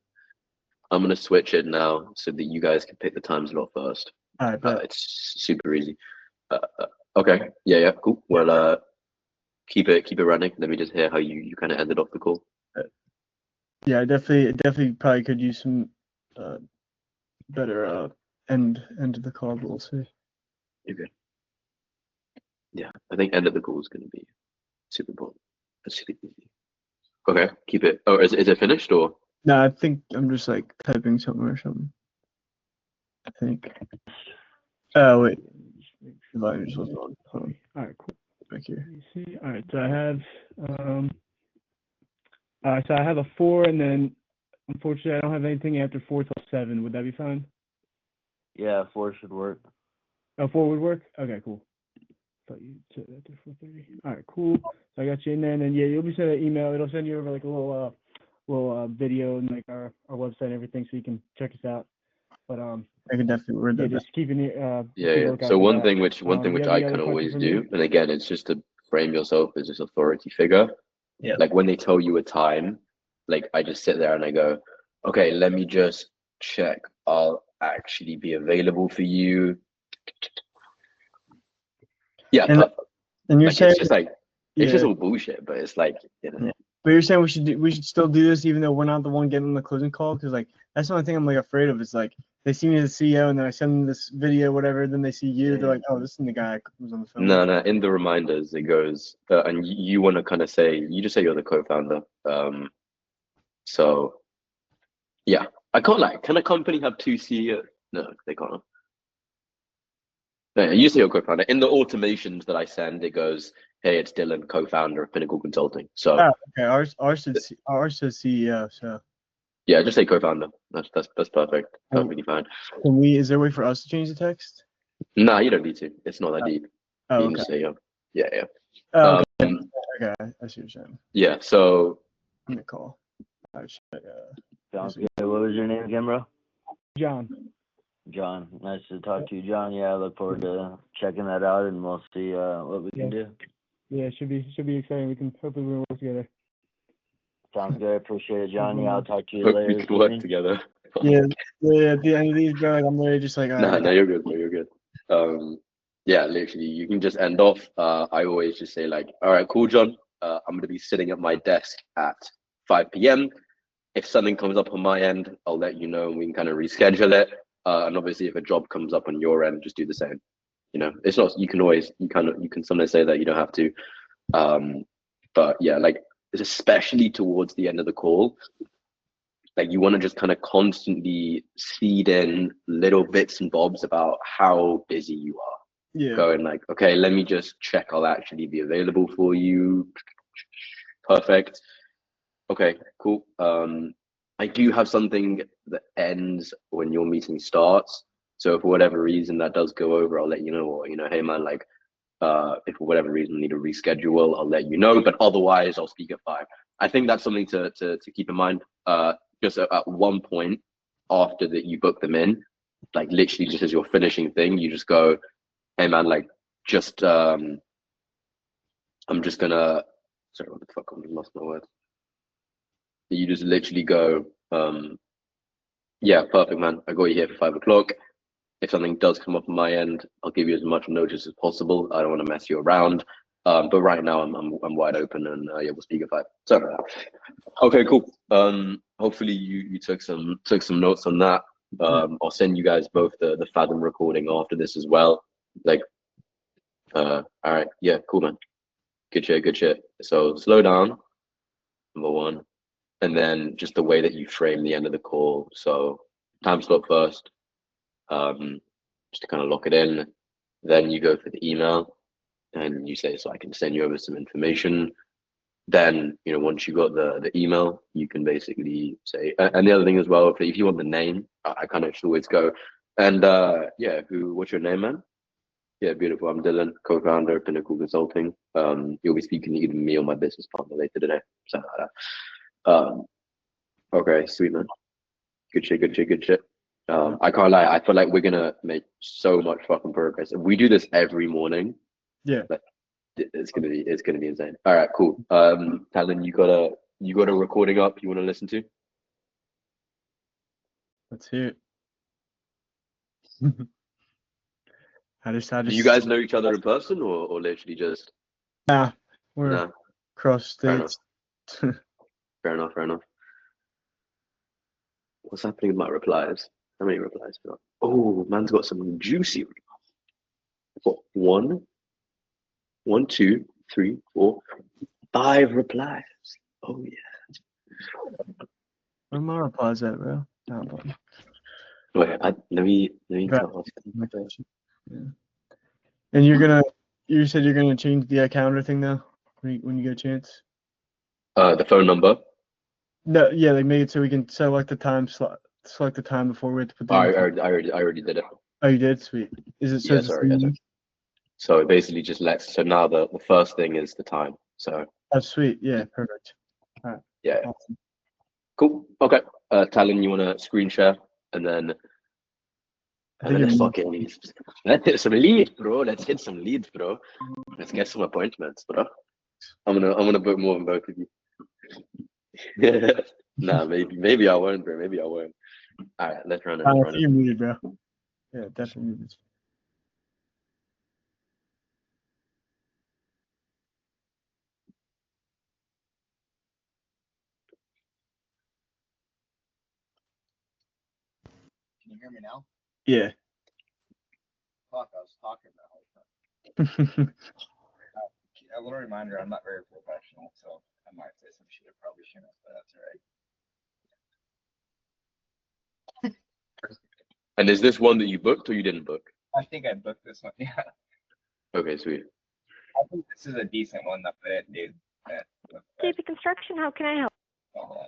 gonna switch it now so that you guys can pick the time slot first. All right, it's super easy. Okay, yeah, cool. Well, keep it running. Let me just hear how you kind of ended off the call. Yeah, I definitely probably could use some better end of the call, but we'll see. Okay. Yeah, I think end of the call is going to be super important. That's super easy. Okay, keep it. Oh, is it finished or? No, I think I'm just like typing something or something. I think. Oh wait. The volume just wasn't on. Hold on. All right, cool. Back here. Let me see. All right, so I have a 4, and then unfortunately I don't have anything after 4 till 7. Would that be fine? Yeah, 4 should work. Oh, 4 would work? Okay, cool. Thought you said that to 4:30. All right, cool. So I got you in there, and then you'll be sending an email. It'll send you over like a little video and like our website and everything, so you can check us out. But I can definitely read that. Just keeping it. Yeah. So one thing which I can always do, and again, it's just to frame yourself as this authority figure. Yeah. Like when they tell you a time, like I just sit there and I go, okay, let me just check. I'll actually be available for you. Yeah. And you're saying it's just like it's just all bullshit, but it's like Yeah. But you're saying we should still do this even though we're not the one getting the closing call, because like that's the only thing I'm like afraid of is like they see me as the CEO, and then I send them this video, whatever. Then they see you. They're like, "Oh, this is the guy who was on the film." No, no. In the reminders, it goes, and you want to kind of say, you just say you're the co-founder. So yeah, I can't lie. Can a company have two CEOs? No, they can't. No, you say you're co-founder. In the automations that I send, it goes, "Hey, it's Dylan, co-founder of Pinnacle Consulting." So Oh, okay. Ours says CEO. So yeah, just say co-founder. That's perfect. Perfectly fine. can we? Is there a way for us to change the text? Nah, you don't need to. It's not that deep. Oh, You can okay. just say yeah. Oh, okay. Okay, I see what you're saying. Yeah. So Give me a call. Sounds good. What was your name again, bro? John. John. Nice to talk to you, John. Yeah, I look forward to checking that out, and we'll see what we can do. Yeah, it should be exciting. We can hopefully work together. Sounds good. Appreciate it, John. Yeah, I'll talk to you hope later. we this can work evening. together. Yeah. At the end of these, bro, like, I'm literally just like, all Nah, right. no, you're good, bro. You're good. Yeah, literally, you can just end off. I always just say like, all right, cool, John. I'm gonna be sitting at my desk at 5 p.m. If something comes up on my end, I'll let you know, and we can kind of reschedule it. And obviously, if a job comes up on your end, just do the same. You know, it's not. You can sometimes say that you don't have to. But yeah, like especially towards the end of the call, like you want to just kind of constantly feed in little bits and bobs about how busy you are. Yeah. Going like, okay, let me just check I'll actually be available for you. Perfect. Okay, cool. I do have something that ends when your meeting starts. So for whatever reason that does go over, I'll let you know. Or hey man, like if for whatever reason I need to reschedule, I'll let you know. But otherwise, I'll speak at 5. I think that's something to keep in mind. Just at one point after that you book them in, like literally just as you're finishing thing, you just go, "Hey man, like just I'm just gonna sorry, what the fuck? I just lost my words." You just literally go, "Yeah, perfect, man. I got you here for 5 o'clock. If something does come up on my end, I'll give you as much notice as possible. I don't want to mess you around. But right now I'm wide open, and yeah, we'll speak at 5." Sorry about that. Okay, cool. Hopefully you took some notes on that. I'll send you guys both the Fathom recording after this as well. Like, all right, yeah, cool, man. Good shit. So slow down, number one, and then just the way that you frame the end of the call. So time slot first, just to kind of lock it in. Then you go for the email, and you say, "So I can send you over some information." Then once you got the email, you can basically say, and the other thing as well, if you want the name, I kind of always go, and yeah, what's your name, man? Yeah, beautiful. I'm Dylan, co-founder of Pinnacle Consulting. You'll be speaking to either me or my business partner later today, something like that. Okay, sweet, man. Good shit. I can't lie. I feel like we're gonna make so much fucking progress. If we do this every morning, Yeah. like it's gonna be insane. All right, cool. Talon, you got a recording up you want to listen to? Let's hear it. I just Do you guys know each other in person, or literally just? Yeah, we're No. across Fair states. Fair enough. What's happening with my replies? How many replies? Oh, man's got some juicy. What, 2, 3, 4, 5 replies. Oh yeah. Where my replies at, bro? No, Wait, let me Right. tell Yeah. And you said you're gonna change the calendar thing though when you get a chance. the phone number. No, yeah, like make it so we can select the time slot, select the time before we have to put the. I already did it. Oh, you did? Sweet. Is it? Yeah, sorry. So it basically just so now the first thing is the time. So. Oh, sweet. Yeah, perfect. All right. Yeah. Awesome. Cool. Okay. Talon, you want to screen share, and then let's hit some leads, bro. Let's get some appointments, bro. I'm gonna book more than both of you. Nah, maybe I won't, bro. Maybe I won't. All right, let's run it. You're muted, bro. Yeah, definitely muted. you hear me now? Yeah. Fuck, I was talking that whole time. A little reminder, I'm not very professional, so I might say some shit I probably shouldn't, but that's all right. And is this one that you booked or you didn't book? I think I booked this one, yeah. Okay, sweet. I think this is a decent one that I did. JP Construction, how can I help? Hold on.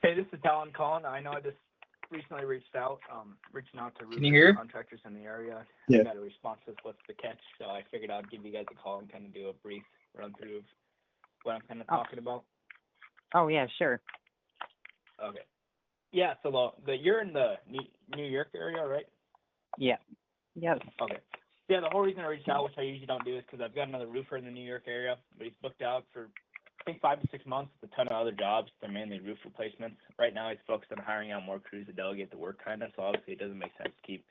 Hey, this is Talon calling. I know I just recently reached out to Can you hear? contractors in the area. Yeah. I got a response to what's the catch, so I figured I'd give you guys a call and kind of do a brief run through of what I'm kind of talking about. Oh, yeah, sure. Okay. Yeah, so you're in the New York area, right? Yeah. Yes. Okay. Yeah, the whole reason I reached out, which I usually don't do, is because I've got another roofer in the New York area, but he's booked out for, I think, 5 to 6 months with a ton of other jobs. They're mainly roof replacements. Right now, he's focused on hiring out more crews to delegate the work, kind of, so obviously it doesn't make sense to keep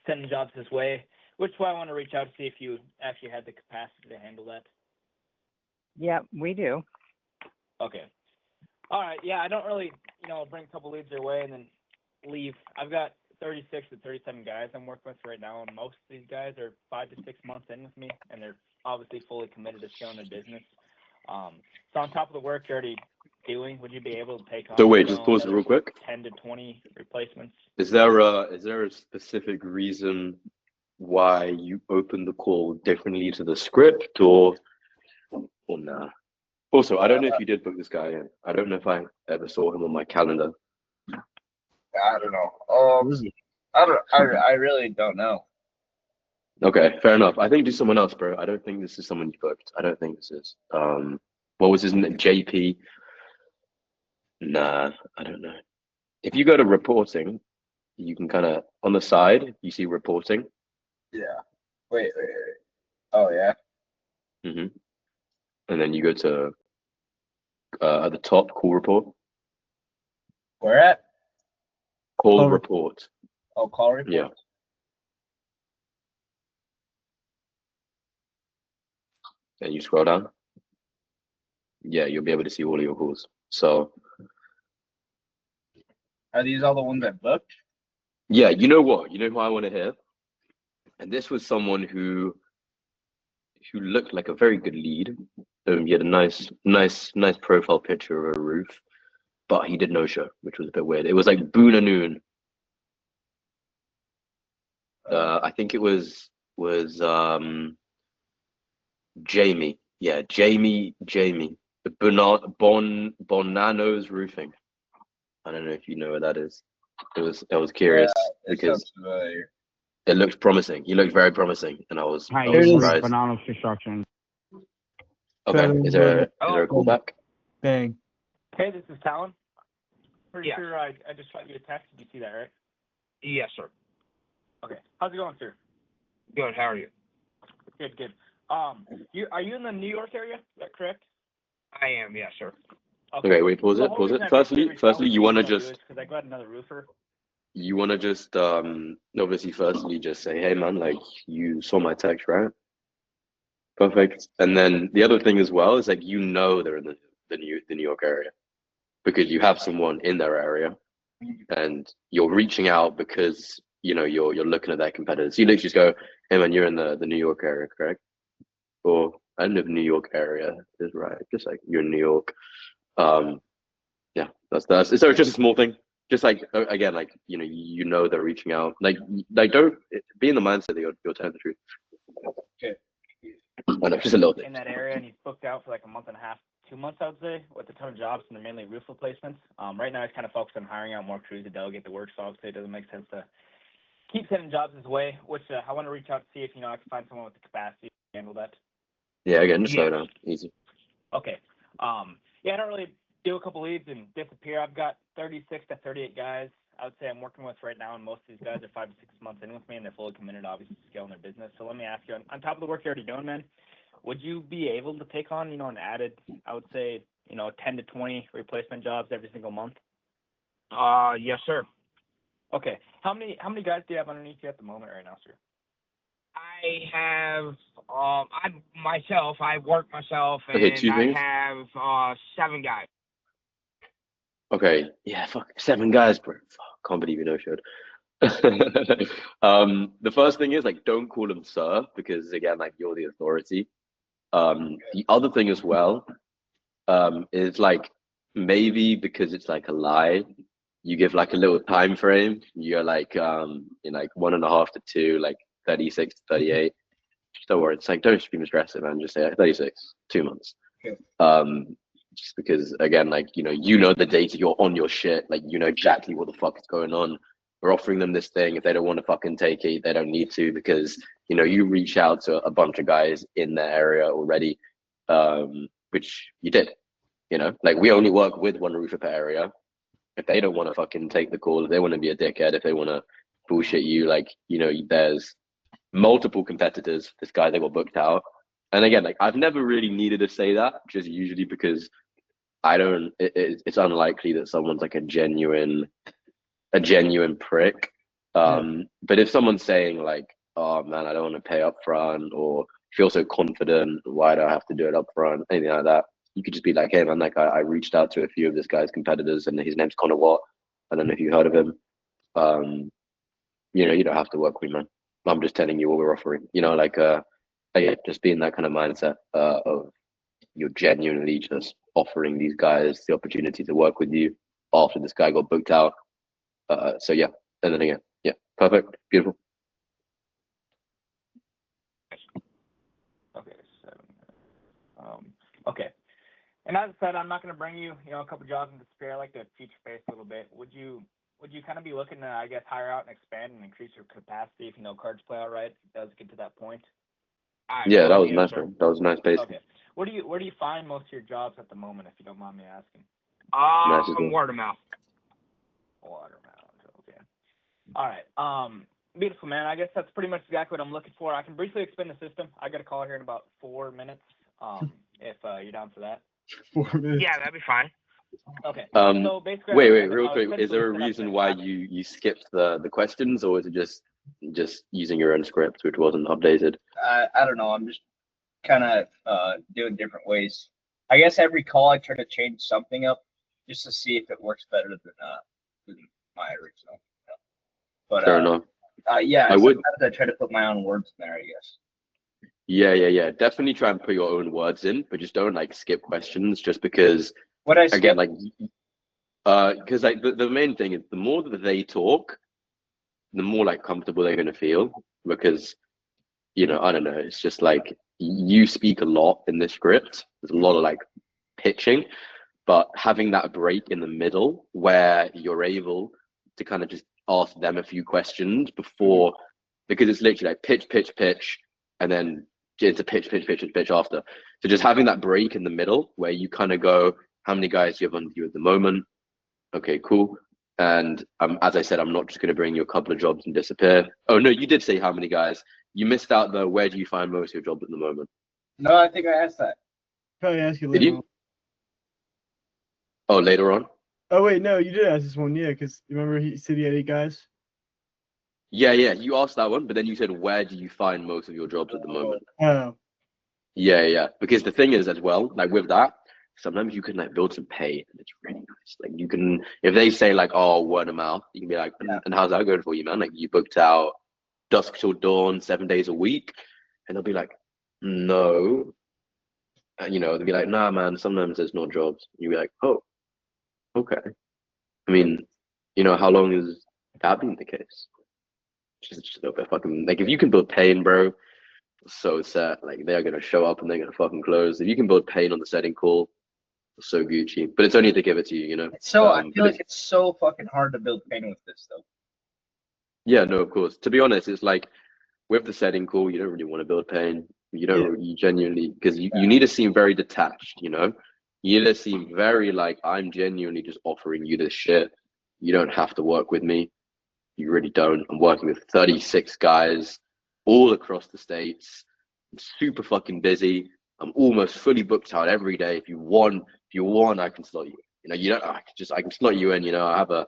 sending jobs this way, which is why I want to reach out to see if you actually had the capacity to handle that. Yeah, we do. Okay. All right. Yeah, I don't really, bring a couple leads their way and then leave. I've got 36 to 37 guys I'm working with right now, and most of these guys are 5 to 6 months in with me, and they're obviously fully committed to scaling their business. So on top of the work you're already doing, would you be able to take on? So wait, just pause it real quick. 10 to 20 replacements. Is there a specific reason why you opened the call differently to the script, or nah? Also, I don't know if you did book this guy in. I don't know if I ever saw him on my calendar. I don't know. I really don't know. Okay, fair enough. I think do someone else, bro. I don't think this is someone you booked. I don't think this is. What was his name? JP? Nah, I don't know. If you go to reporting, you can kind of, on the side, you see reporting. Yeah. Wait. Oh, yeah. And then you go to at the top, call report. Where at? Call report. Oh, call report? Yeah. And you scroll down. Yeah, you'll be able to see all of your calls. So. Are these all the ones I booked? Yeah, you know what? You know who I want to hear? And this was someone who looked like a very good lead. He had a nice profile picture of a roof, but he did no show, which was a bit weird. It was like Boona Noon. I think it was Jamie. Yeah, Jamie. Bonano's Roofing. I don't know if you know what that is. I was curious because it looked promising. He looked very promising, and I was surprised. Banana Construction. Okay, is there a callback? Bang. Hey, this is Talon. Pretty sure I just shot you a text. Did you see that, right? Yes, sir. Okay. How's it going, sir? Good. How are you? Good. Are you in the New York area? Is that correct? I am. Yes, sir. Okay, wait. Pause it. Firstly, you want to just. Because I got another roofer. You want to just obviously firstly just say, hey man, like you saw my text, right? Perfect. And then the other thing as well is like they're in the New York area because you have someone in their area and you're reaching out because you're looking at their competitors. You literally just go, hey man, you're in the New York area, correct? Or I don't know if New York area is right. Just like you're in New York. Yeah, that's it's just a small thing. Just like again, like they're reaching out. Like don't be in the mindset that you're telling the truth. Okay. I know, just a little thing. In that area, and he's booked out for like a month and a half, 2 months, I would say, with a ton of jobs, and they're mainly roof replacements. Right now, he's kind of focused on hiring out more crews to delegate the work, so obviously it doesn't make sense to keep sending jobs his way, which I want to reach out to see if, I can find someone with the capacity to handle that. Yeah, again, just slow down. Easy. Okay. Yeah, I don't really do a couple leads and disappear. I've got 36 to 38 guys I would say I'm working with right now, and most of these guys are 5 to 6 months in with me, and they're fully committed, obviously, to scaling their business. So let me ask you, on top of the work you're already doing, man, would you be able to take on, an added, I would say, 10 to 20 replacement jobs every single month? Yes, sir. Okay. How many guys do you have underneath you at the moment right now, sir? I have, I work myself, and Okay, I have 7 guys. Okay, yeah, fuck, 7 guys, bro. Fuck, can't believe you no showed. The first thing is like don't call him sir because again like you're the authority. The other thing as well is like maybe because it's like a lie, you give like a little time frame. You're like in like 1.5 to 2, like 36 to 38. Just don't worry. It's like don't be aggressive, man. Just say like, 36, 2 months. Okay. Just because again, like you know the data, you're on your shit, like you know exactly what the fuck is going on. We're offering them this thing. If they don't want to fucking take it, they don't need to because you reach out to a bunch of guys in their area already, which you did. Like we only work with one roofer per area. If they don't want to fucking take the call, if they want to be a dickhead, if they want to bullshit you, like there's multiple competitors. This guy they got booked out, and again, like I've never really needed to say that, just usually because I don't. It's unlikely that someone's like a genuine prick. But if someone's saying like, "Oh man, I don't want to pay up front," or feel so confident, why do I have to do it up front? Anything like that, you could just be like, "Hey man, like I reached out to a few of this guy's competitors, and his name's Connor Watt. I don't know if you heard of him. You don't have to work with me, man. I'm just telling you what we're offering. Like just being that kind of mindset of you're genuinely just offering these guys the opportunity to work with you after this guy got booked out. So yeah, and then again, yeah, perfect, beautiful. Okay, 7. Okay. And as I said, I'm not going to bring you, a couple jobs into spare. I like to feature face a little bit. Would you kind of be looking to, I guess, hire out and expand and increase your capacity if cards play out right? If it does get to that point. Yeah, that was nice, man. That was nice base. Okay. Where do you find most of your jobs at the moment, if you don't mind me asking? Word of mouth. Okay. All right. Beautiful, man. I guess that's pretty much exactly what I'm looking for. I can briefly explain the system. I got a call here in about 4 minutes. If you're down for that. 4 minutes. Yeah, that'd be fine. Okay. So basically, wait, real quick. Is there a reason why you skipped the questions, or is it just using your own script, which wasn't updated? I don't know. I'm just kind of doing different ways. I guess every call I try to change something up just to see if it works better than my original. But fair enough. Yeah, I would. I try to put my own words in there, I guess. Yeah. Definitely try and put your own words in, but just don't like skip questions just because. What I skip? Again, like, because like the main thing is the more that they talk, the more like comfortable they're gonna feel because I don't know. It's just like you speak a lot in this script. There's a lot of like pitching, but having that break in the middle where you're able to kind of just ask them a few questions before, because it's literally like pitch, and then it's a pitch after. So just having that break in the middle where you kind of go, how many guys do you have under you at the moment? Okay, cool. And as I said, I'm not just going to bring you a couple of jobs and disappear. Oh no, you did say how many guys. You missed out though. Where do you find most of your jobs at the moment? No, I think I asked that. Probably ask you Did later you? on. Oh, later on? Oh wait, no, you did ask this one, yeah, because remember he said he had 8 guys. Yeah. You asked that one, but then you said, where do you find most of your jobs at the moment? Oh. Yeah. Because the thing is as well, like with that, sometimes you can like build some pay and it's really nice. Like you can, if they say like, oh, word of mouth, you can be like, and how's that going for you, man? Like you booked out dusk till dawn, 7 days a week. And they'll be like, no. And, they'll be like, nah, man, sometimes there's no jobs. You'll be like, oh, okay. I mean, how long has that been the case? Just a little bit fucking, like if you can build pain, bro, so set. Like they're gonna show up and they're gonna fucking close. If you can build pain on the setting call, so Gucci. But it's only to give it to you, So I feel like it's so fucking hard to build pain with this though. Yeah, no, of course. To be honest, it's like with the setting call, you don't really want to build pain. You don't you genuinely, because you need to seem very detached, You need to seem very like, I'm genuinely just offering you this shit. You don't have to work with me. You really don't. I'm working with 36 guys all across the States. I'm super fucking busy. I'm almost fully booked out every day. If you want, I can slot you. You don't. I can slot you in. I have a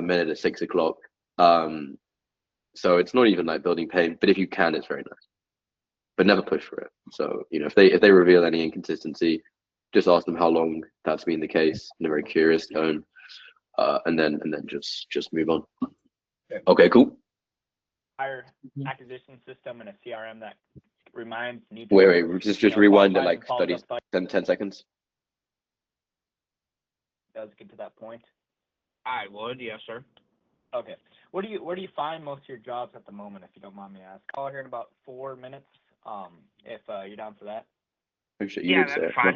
minute at 6 o'clock. So it's not even like building pain, but if you can, it's very nice. But never push for it. So if they reveal any inconsistency, just ask them how long that's been the case in a very curious tone, and then just move on. Okay, cool. Entire acquisition system and a CRM that reminds new. Wait, just rewind it qualifies like and follows 30, up 10 seconds. does get to that point. I would, yes, sir. Okay. Where do you find most of your jobs at the moment, if you don't mind me asking? Call here in about 4 minutes. If you're down for that. Appreciate you. Yeah, that's fine.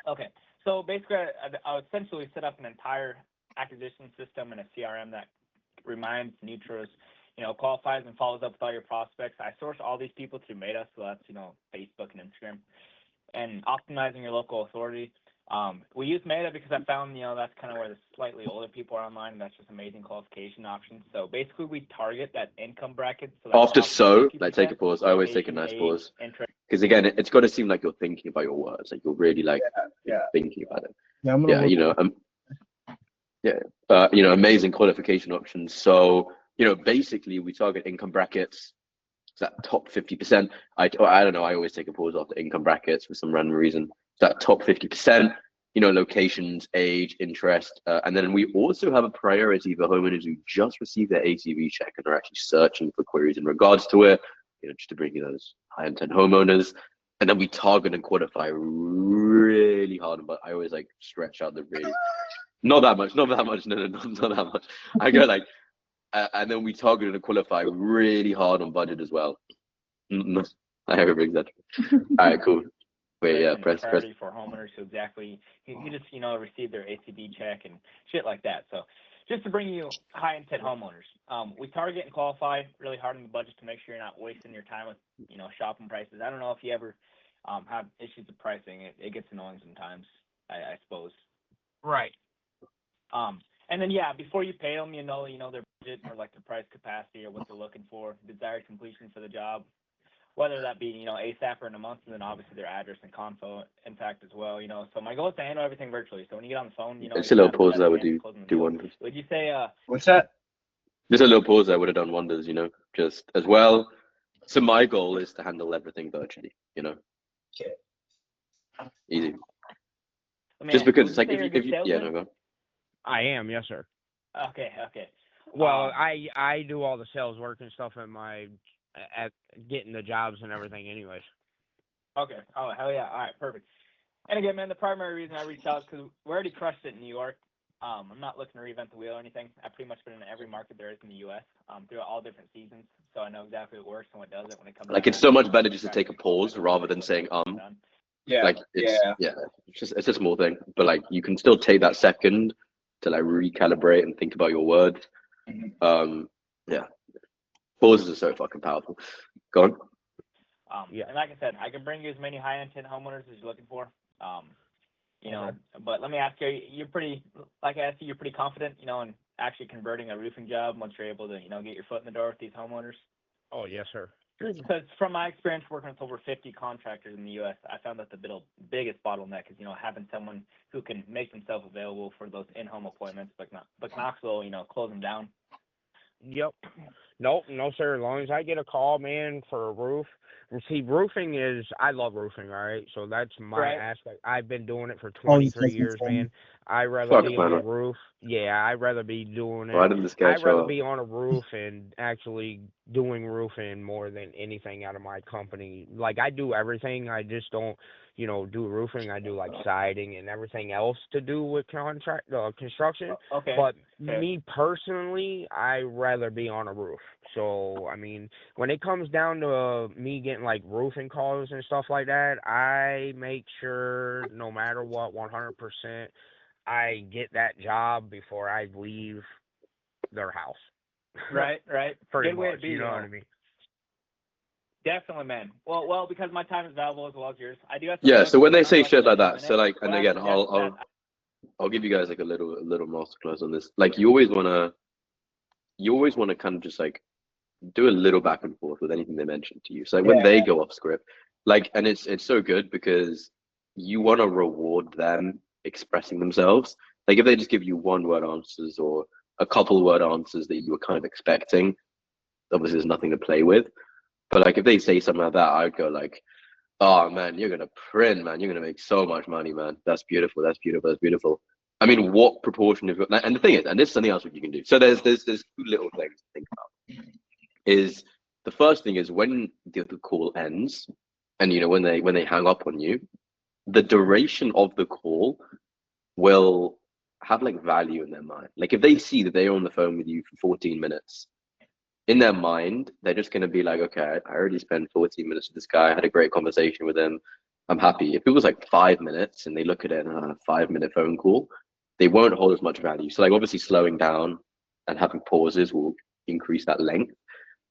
Okay. So basically, I essentially set up an entire acquisition system and a CRM that reminds Nutros, qualifies and follows up with all your prospects. I source all these people through Meta, so that's, Facebook and Instagram, and optimizing your local authority. We use Meta because I found, that's kind of where the slightly older people are online, and that's just amazing qualification options. So basically, we target that income bracket. So After so, like take a pause. I always take a nice pause. Because again, it's got to seem like you're thinking about your words, like you're really like thinking about it. Yeah, I'm gonna amazing qualification options. So, basically we target income brackets. It's that top 50%. I don't know. I always take a pause after income brackets for some random reason. It's that top 50%. Locations, age, interest, and then we also have a priority for homeowners who just received their ACV check and are actually searching for queries in regards to it. Just to bring in those high intent homeowners. And then we target and qualify really hard, but I always like stretch out the really, not that much, no, not that much. I go like, and then we target and qualify really hard on budget as well. I have everything that. All right, cool. Wait, yeah, press. For homeowners who exactly, you just, receive their ACV check and shit like that. So just to bring you high intent homeowners, we target and qualify really hard on the budget to make sure you're not wasting your time with, shopping prices. I don't know if you ever have issues with pricing. It gets annoying sometimes, I suppose. Right. And then, before you pay them, their budget or like the price capacity or what they're looking for, desired completion for the job, whether that be, ASAP or in a month, and then obviously their address and confo, in fact, as well, So my goal is to handle everything virtually. So when you get on the phone, it's a little pause there would do wonders. Would you say, what's that? Just a little pause there would have done wonders, just as well. So my goal is to handle everything virtually, Okay. Easy. Just because it's like, if you yeah, no, go on. I am, yes, sir. Okay. Well, I do all the sales work and stuff at getting the jobs and everything anyways. Okay. Oh, hell yeah. All right, perfect. And again, man, the primary reason I reached out is because we already crushed it in New York. I'm not looking to reinvent the wheel or anything. I've pretty much been in every market there is in the U.S. Throughout all different seasons, so I know exactly what works and what doesn't when it comes. Like it's so much better just to take a pause rather than saying Yeah. Like it's just a small thing, but like you can still take that second to like recalibrate and think about your words. Pauses are so fucking powerful. Go on. And like I said, I can bring you as many high intent homeowners as you're looking for. But let me ask you, you're pretty, like I asked you, you're pretty confident, in actually converting a roofing job once you're able to, get your foot in the door with these homeowners? Oh, yes, sir. Because from my experience working with over 50 contractors in the U.S., I found that the biggest bottleneck is, having someone who can make themselves available for those in-home appointments, but Knox will, close them down. Yep. No, sir. As long as I get a call, man, for a roof. And see, I love roofing, all right? So that's my aspect. I've been doing it for 23 years, man. I'd rather be on a roof. Yeah, I'd rather be doing it. I'd rather be on a roof and actually doing roofing more than anything out of my company. Like, I do everything. I just don't, do roofing. I do, like, siding and everything else to do with construction. Okay. But me personally, I'd rather be on a roof. So, I mean, when it comes down to me getting, like, roofing calls and stuff like that, I make sure no matter what, 100%, I get that job before I leave their house. Right. Pretty Good way much, to be, you know what I mean? Definitely, man. Well, because my time is valuable as well as yours. I do have so when they say shit like that, so like, and again, I'll give you guys like a little masterclass on this. Like, you always wanna kind of just like do a little back and forth with anything they mention to you. So like, when they go off script, like, and it's so good because you want to reward them expressing themselves. Like, if they just give you one word answers or a couple word answers that you were kind of expecting, obviously there's nothing to play with. But like, if they say something like that, I'd go like, oh man, you're gonna print, man. You're gonna make so much money, man. That's beautiful. I mean, what proportion of and the thing is, and this is something else that you can do. So there's two little things to think about. Is the first thing is when the call ends, and when they hang up on you, the duration of the call will have like value in their mind. Like if they see that they're on the phone with you for 14 minutes, in their mind, they're just going to be like, okay, I already spent 14 minutes with this guy. I had a great conversation with him. I'm happy. If it was like 5 minutes and they look at it in a 5-minute phone call, they won't hold as much value. So like obviously slowing down and having pauses will increase that length.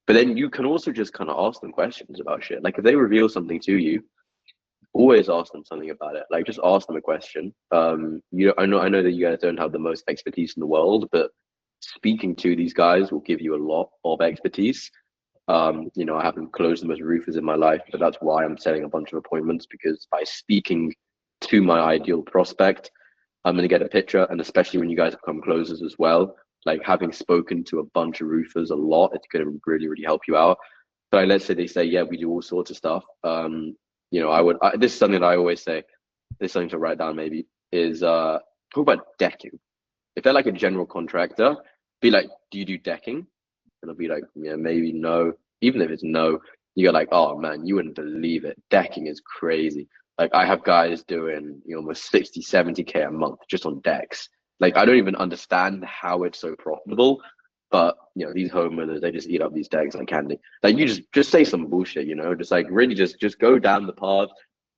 But then you can also just kind of ask them questions about shit. Like if they reveal something to you, always ask them something about it. Like just ask them a question. I know that you guys don't have the most expertise in the world, but speaking to these guys will give you a lot of expertise. I haven't closed the most roofers in my life, but that's why I'm setting a bunch of appointments, because by speaking to my ideal prospect, I'm going to get a picture. And especially when you guys become closers as well, like having spoken to a bunch of roofers a lot, it's going to really, really help you out. But let's say they say, yeah, we do all sorts of stuff. This is something that I always say, this is something to write down maybe, is talk about decking. If they're like a general contractor, be like, do you do decking? And I'll be like, yeah, maybe no. Even if it's no, you're like, oh man, you wouldn't believe it. Decking is crazy. Like I have guys doing almost 60, 70K a month just on decks. Like I don't even understand how it's so profitable, but these homeowners, they just eat up these decks like candy. Like you just say some bullshit, just like really just go down the path,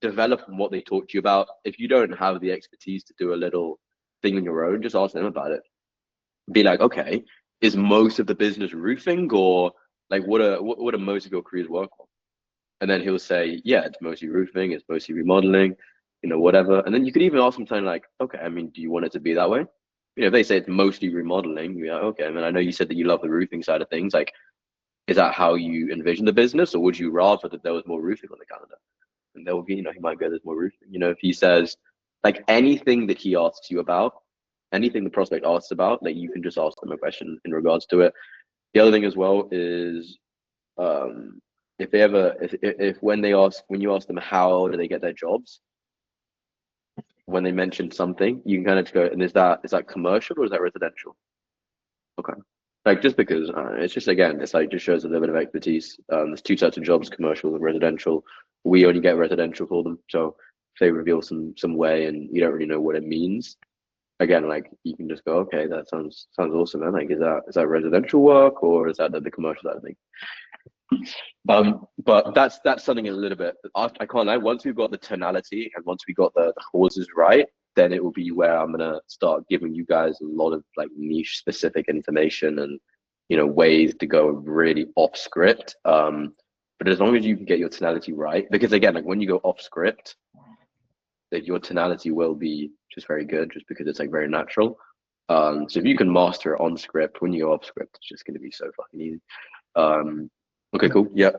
develop on what they talk to you about. If you don't have the expertise to do a little thing on your own, just ask them about it. Be like, okay, is most of the business roofing, or like what are most of your crews work on? And then he'll say, yeah, it's mostly roofing, it's mostly remodeling, whatever. And then you could even ask him something like, okay, I mean, do you want it to be that way? If they say it's mostly remodeling, you're like, okay, I mean, I know you said that you love the roofing side of things. Like, is that how you envision the business, or would you rather that there was more roofing on the calendar? And there will be, he might go, there's more roofing. If he says like anything that he asks you about, anything the prospect asks about, like you can just ask them a question in regards to it. The other thing as well is, when you ask them how do they get their jobs, when they mention something, you can kind of just go, and is that commercial or is that residential? Okay. Like just because it's just, again, it's like just shows a little bit of expertise. There's two types of jobs, commercial and residential. We only get residential for them. So if they reveal some way and you don't really know what it means, again, like you can just go, okay, that sounds awesome, man. Like is that residential work, or is that the commercial side of things? But that's something a little bit. I can't lie. Once we've got the tonality and once we got the causes right, then it will be where I'm gonna start giving you guys a lot of like niche specific information and ways to go really off script. But as long as you can get your tonality right, because again, like when you go off script, that your tonality will be just very good, just because it's like very natural. So if you can master it on script, when you go off script, it's just gonna be so fucking easy. Okay, cool. Yeah.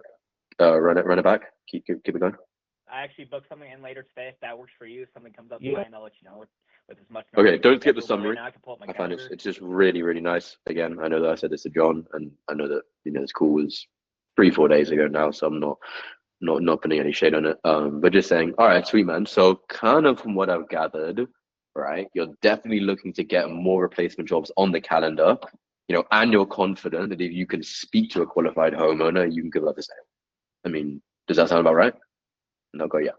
Run it back. Keep it going. I actually booked something in later today. If that works for you, if something comes up tonight, I'll let you know with as much. Okay, don't skip the summary. Right, I can pull up my I find calendar. it's just really, really nice. Again, I know that I said this to John, and I know that this call was 3-4 days ago now, so I'm not putting any shade on it. But just saying, all right, sweet man. So kind of from what I've gathered, right, you're definitely looking to get more replacement jobs on the calendar, and you're confident that if you can speak to a qualified homeowner, you can give up the sale. I mean, does that sound about right? No, go, yeah.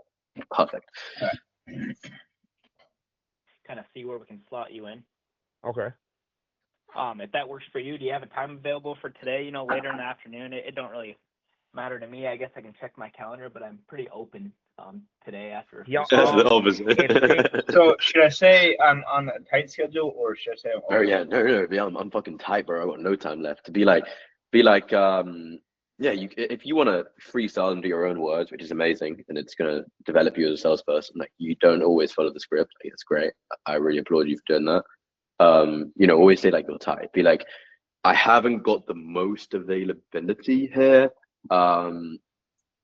Perfect. Kind of see where we can slot you in. Okay. If that works for you, do you have a time available for today? Later in the afternoon. It don't really matter to me. I guess I can check my calendar, but I'm pretty open today after. Yeah. That's the opposite. So should I say I'm on a tight schedule, or should I say I'm Oh yeah, no, I'm fucking tight, bro. I got no time left. To be like, yeah, if you want to freestyle and do your own words, which is amazing, and it's gonna develop you as a salesperson. Like you don't always follow the script. Like, it's great. I really applaud you for doing that. Always say like you're tight. Be like, I haven't got the most availability here.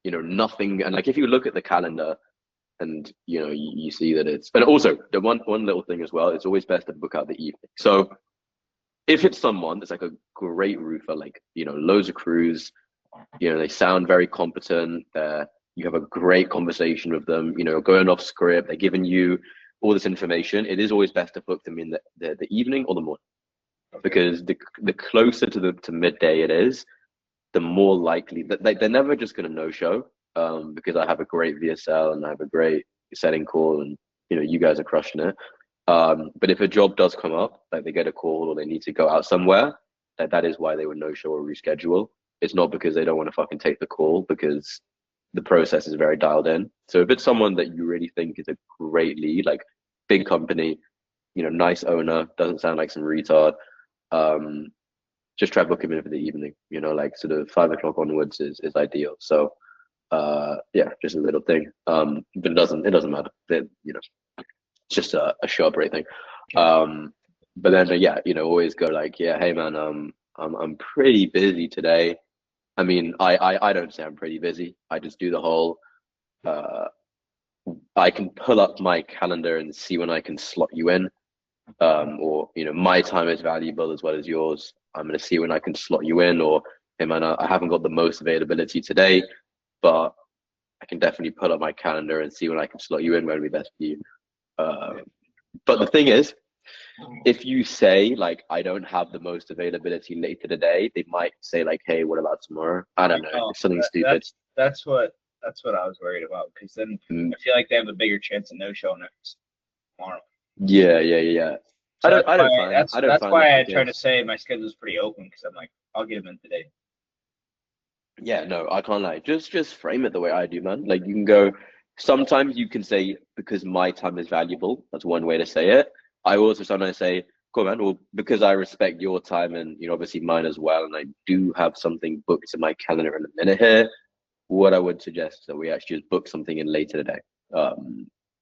Nothing. And like if you look at the calendar, and you see that it's. But also the one little thing as well. It's always best to book out the evening. So if it's someone that's like a great roofer, like loads of crews. They sound very competent. You have a great conversation with them. Going off script. They're giving you all this information, it is always best to book them in the evening or the morning, because the closer to midday it is, the more likely that they're never just going to no show, because I have a great VSL and I have a great setting call, and you guys are crushing it. But if a job does come up, like they get a call or they need to go out somewhere, that is why they would no show or reschedule. It's not because they don't want to fucking take the call, because the process is very dialed in. So if it's someone that you really think is a great lead, like big company, nice owner, doesn't sound like some retard, just try book him in for the evening. Like sort of 5 o'clock onwards is ideal. So yeah, just a little thing. But it doesn't matter. It's just a show up rate thing. But then yeah, always go like, yeah, hey man, I'm pretty busy today. I mean, I don't say I'm pretty busy. I just do the whole I can pull up my calendar and see when I can slot you in. Or my time is valuable as well as yours. I'm gonna see when I can slot you in, or hey man, I haven't got the most availability today, but I can definitely pull up my calendar and see when I can slot you in when it'll be best for you. But the thing is, if you say like I don't have the most availability later today, they might say like, hey, what about tomorrow? I don't know, something stupid. That's what I was worried about, because then I feel like they have a bigger chance of no showing next tomorrow. Yeah. So that's why I try to say my schedule's pretty open, because I'm like, I'll get them in today. Yeah, no, I can't lie. Just frame it the way I do, man. Like you can go. Sometimes you can say because my time is valuable. That's one way to say it. I also sometimes say, cool, man. Well, because I respect your time and obviously mine as well, and I do have something booked in my calendar in a minute here. What I would suggest is that we actually just book something in later today.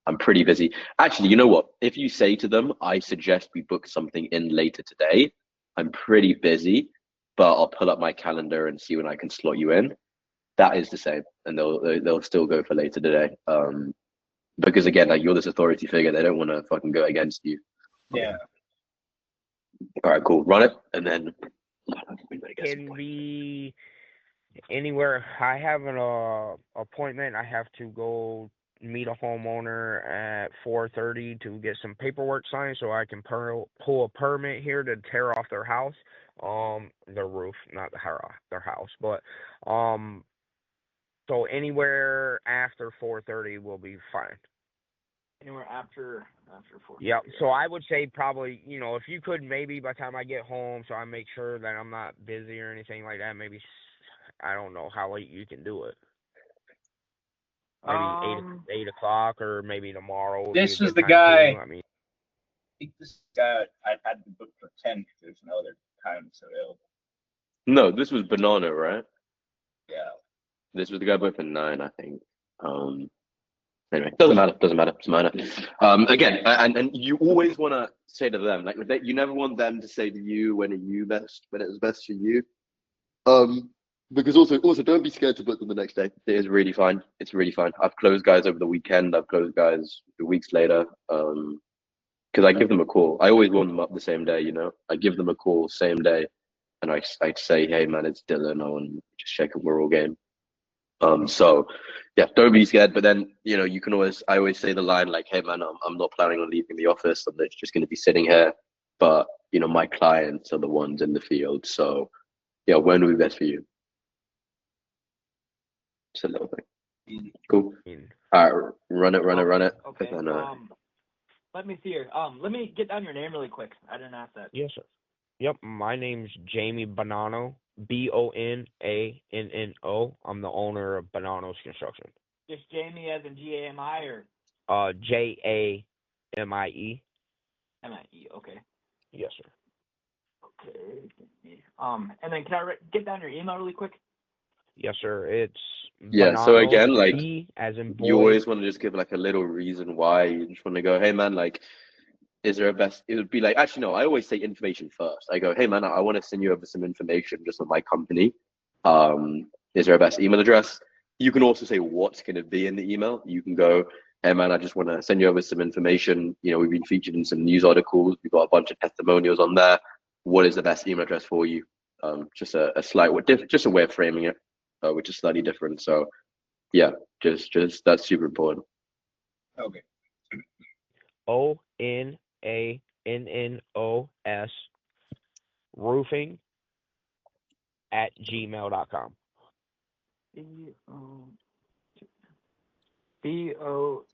I'm pretty busy. Actually, you know what? If you say to them, I suggest we book something in later today, I'm pretty busy, but I'll pull up my calendar and see when I can slot you in. That is the same, and they'll still go for later today. Because again, like you're this authority figure, they don't want to fucking go against you. Yeah. All right, cool. Run it, and then Can be anywhere. I have an appointment. I have to go meet a homeowner at 4:30 to get some paperwork signed so I can pull a permit here to tear off their house, their roof, not their house, but so anywhere after 4:30 will be fine. Anywhere after 4:30. Yep. So I would say probably, if you could maybe by the time I get home, so I make sure that I'm not busy or anything like that, maybe, I don't know how late you can do it. Maybe 8 o'clock, or maybe tomorrow. This was the guy. I mean, I think this guy I had to book for 10 because there's no other times available. No, this was Banana, right? Yeah. This was the guy booked for 9, I think. Anyway, doesn't matter. Again, and you always want to say to them, like, you never want them to say to you when it's best for you. Because also don't be scared to book them the next day. It is really fine. It's really fine. I've closed guys over the weekend. I've closed guys weeks later. Because I give them a call. I always warm them up the same day. I give them a call same day, and I say, hey man, it's Dylan. I want to just check if we're all game. So yeah, don't be scared. But then you can I always say the line like, hey man, I'm not planning on leaving the office. I'm just going to be sitting here. But my clients are the ones in the field. So yeah, when will be best for you? Just a little thing. Cool. All right, run it. Okay. Then, let me see here. Let me get down your name really quick. I didn't ask that. Yes, sir. Yep, my name's Jamie Bonanno, Bonanno. I'm the owner of Bonanno's Construction. Just Jamie as in G-A-M-I or? Jamie. M-I-E, okay. Yes, sir. Okay. And then can I get down your email really quick? Yes, sir. It's yeah. So again, like B as in boy. You always want to just give like a little reason why. You just want to go, hey man, like, is there a best? It would be like, actually no. I always say information first. I go, hey man, I want to send you over some information just on my company. Is there a best email address? You can also say what's going to be in the email. You can go, hey man, I just want to send you over some information. We've been featured in some news articles. We've got a bunch of testimonials on there. What is the best email address for you? Just a slight, just a way of framing it, which is slightly different. So yeah, just that's super important. Okay. ONANNOS roofing at gmail.com. BONANNO.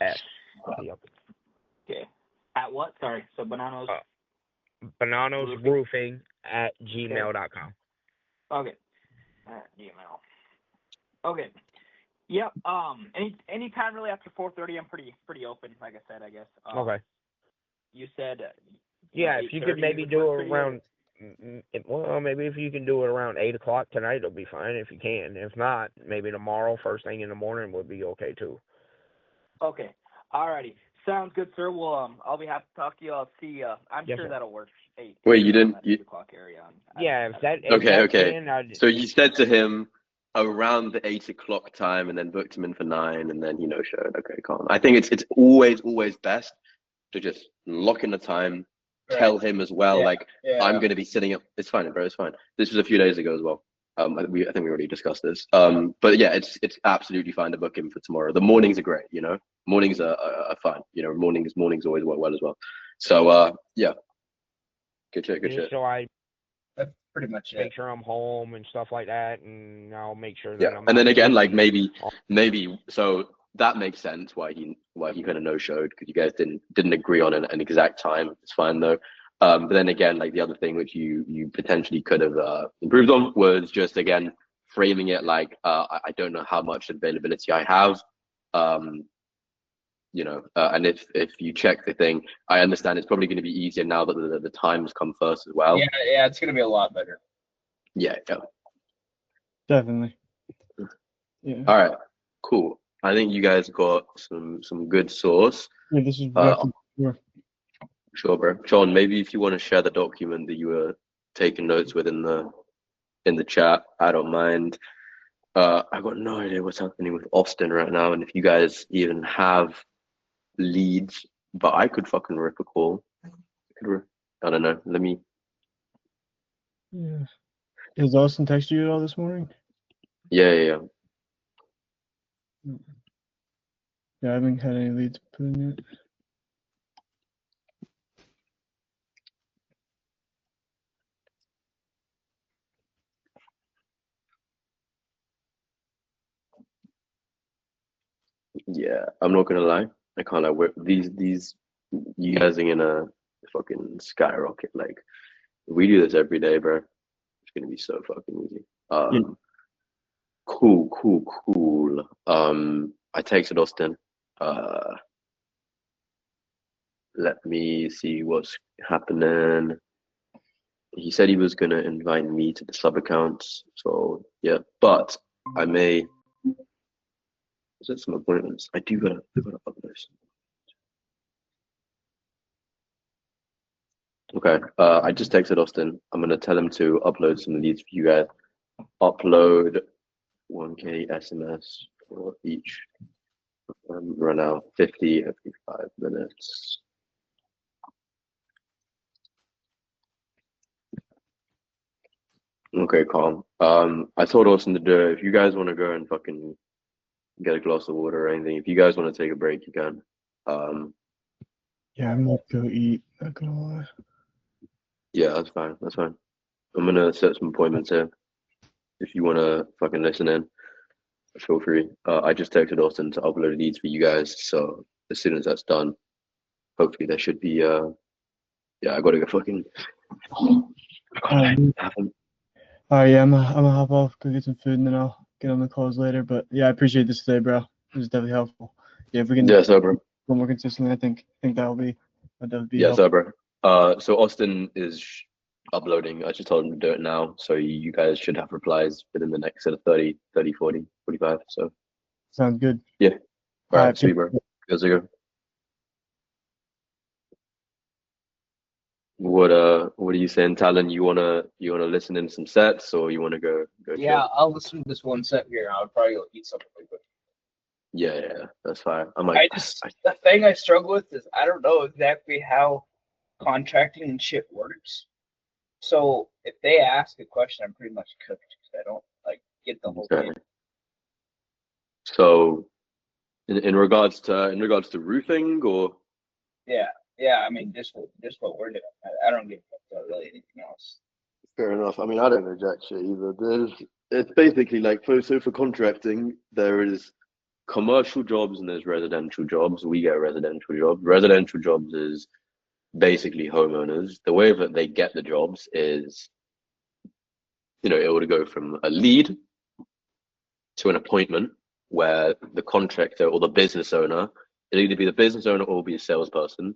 S. Yep. Okay. At what? Sorry. So bananas. Bananas roofing at gmail.com. Okay. At Gmail. Okay. Yep. Any time really after 4:30, I'm pretty open. Like I said, I guess. Okay. You said. Yeah, if you could maybe do it around. Well, maybe if you can do it around 8 o'clock tonight, it'll be fine. If you can. If not, maybe tomorrow, first thing in the morning, would be okay too. Okay. Alrighty. Sounds good, sir. Well, I'll be happy to talk to you. I'll see. I'm Yes, sure sir. that'll work. 8. Wait, you didn't? 8 o'clock area. Yeah, if that. Okay. Can, So you said to him around the 8 o'clock time, and then booked him in for 9, and then he no showed. Okay, calm. I think it's always best to just lock in the time. Right. Tell him as well, Yeah, like yeah. I'm going to be sitting up. It's fine, bro. It's fine. This was a few days ago as well. I think we already discussed this. But yeah, it's absolutely fine to book him for tomorrow. The mornings are great. Mornings are fun. Mornings always work well as well. So yeah, good shit. So I That's pretty much make it. sure I'm home and stuff like that, and I'll make sure that Yeah, I'm. and then not again, like sleeping. maybe so that makes sense why he kind of no showed, because you guys didn't agree on an exact time. It's fine though. But then again, like the other thing which you potentially could have improved on was just again framing it like I don't know how much availability I have. And if you check the thing, I understand it's probably going to be easier now that the times come first as well. Yeah, it's gonna be a lot better. Yeah. Definitely. Yeah. All right. Cool. I think you guys got some good source. Yeah, this is Uh, sure. Sure, bro. Sean, maybe if you want to share the document that you were taking notes with in the chat, I don't mind. I got no idea what's happening with Austin right now, and if you guys even have leads, but I could fucking rip a call. I don't know. Let me. Yeah. Has Austin texted you at all this morning? Yeah. Yeah, I haven't had any leads put in yet. Yeah, I'm not gonna lie. I can't lie. These you guys are gonna fucking skyrocket. Like if we do this every day, bro, it's gonna be so fucking easy. Yeah. Cool. I texted Austin. Let me see what's happening. He said he was gonna invite me to the sub accounts. So yeah, but I may. Is it some appointments? I gotta upload. Okay. I just texted Austin. I'm gonna tell him to upload some leads for you guys. Upload 1K SMS for each. Run out 50 every 5 minutes. Okay, calm. I told Austin to do it. If you guys want to go and fucking get a glass of water or anything, if you guys want to take a break, you can. Yeah, I'm gonna go eat. Not gonna lie. Yeah, that's fine. I'm gonna set some appointments here. If you wanna fucking listen in, feel free. I just texted Austin to upload leads for you guys. So as soon as that's done, hopefully there should be. Yeah, I gotta go fucking. Yeah, I'm gonna hop off, go get some food, and then I'll get on the calls later. But yeah, I appreciate this today, bro. It was definitely helpful. Yeah, if we can bro. go more consistently, I think that'll be Yeah, helpful. bro. So Austin is uploading. I just told him to do it now. So you guys should have replies within the next sort of 30, 40, 45. So Sounds good. yeah. All right, Alright, sweet, bro. Goes go. What are you saying, Talon? You wanna listen in some sets, or you wanna go Yeah, chill? I'll listen to this one set here. I'll probably go eat something quick. Yeah, that's fine. I'm like, The thing I struggle with is I don't know exactly how contracting and shit works. So if they ask a question, I'm pretty much cooked because I don't like get the whole okay. thing. So In regards to roofing, or Yeah, yeah. I mean, just what we're doing. I don't give a fuck about really anything else. fair enough. I mean, I don't know jack shit either. It's basically like for contracting, there is commercial jobs and there's residential jobs. We get residential jobs. Residential jobs is basically homeowners. The way that they get the jobs is, it would go from a lead to an appointment where the contractor or the business owner, it'll either be the business owner or be a salesperson.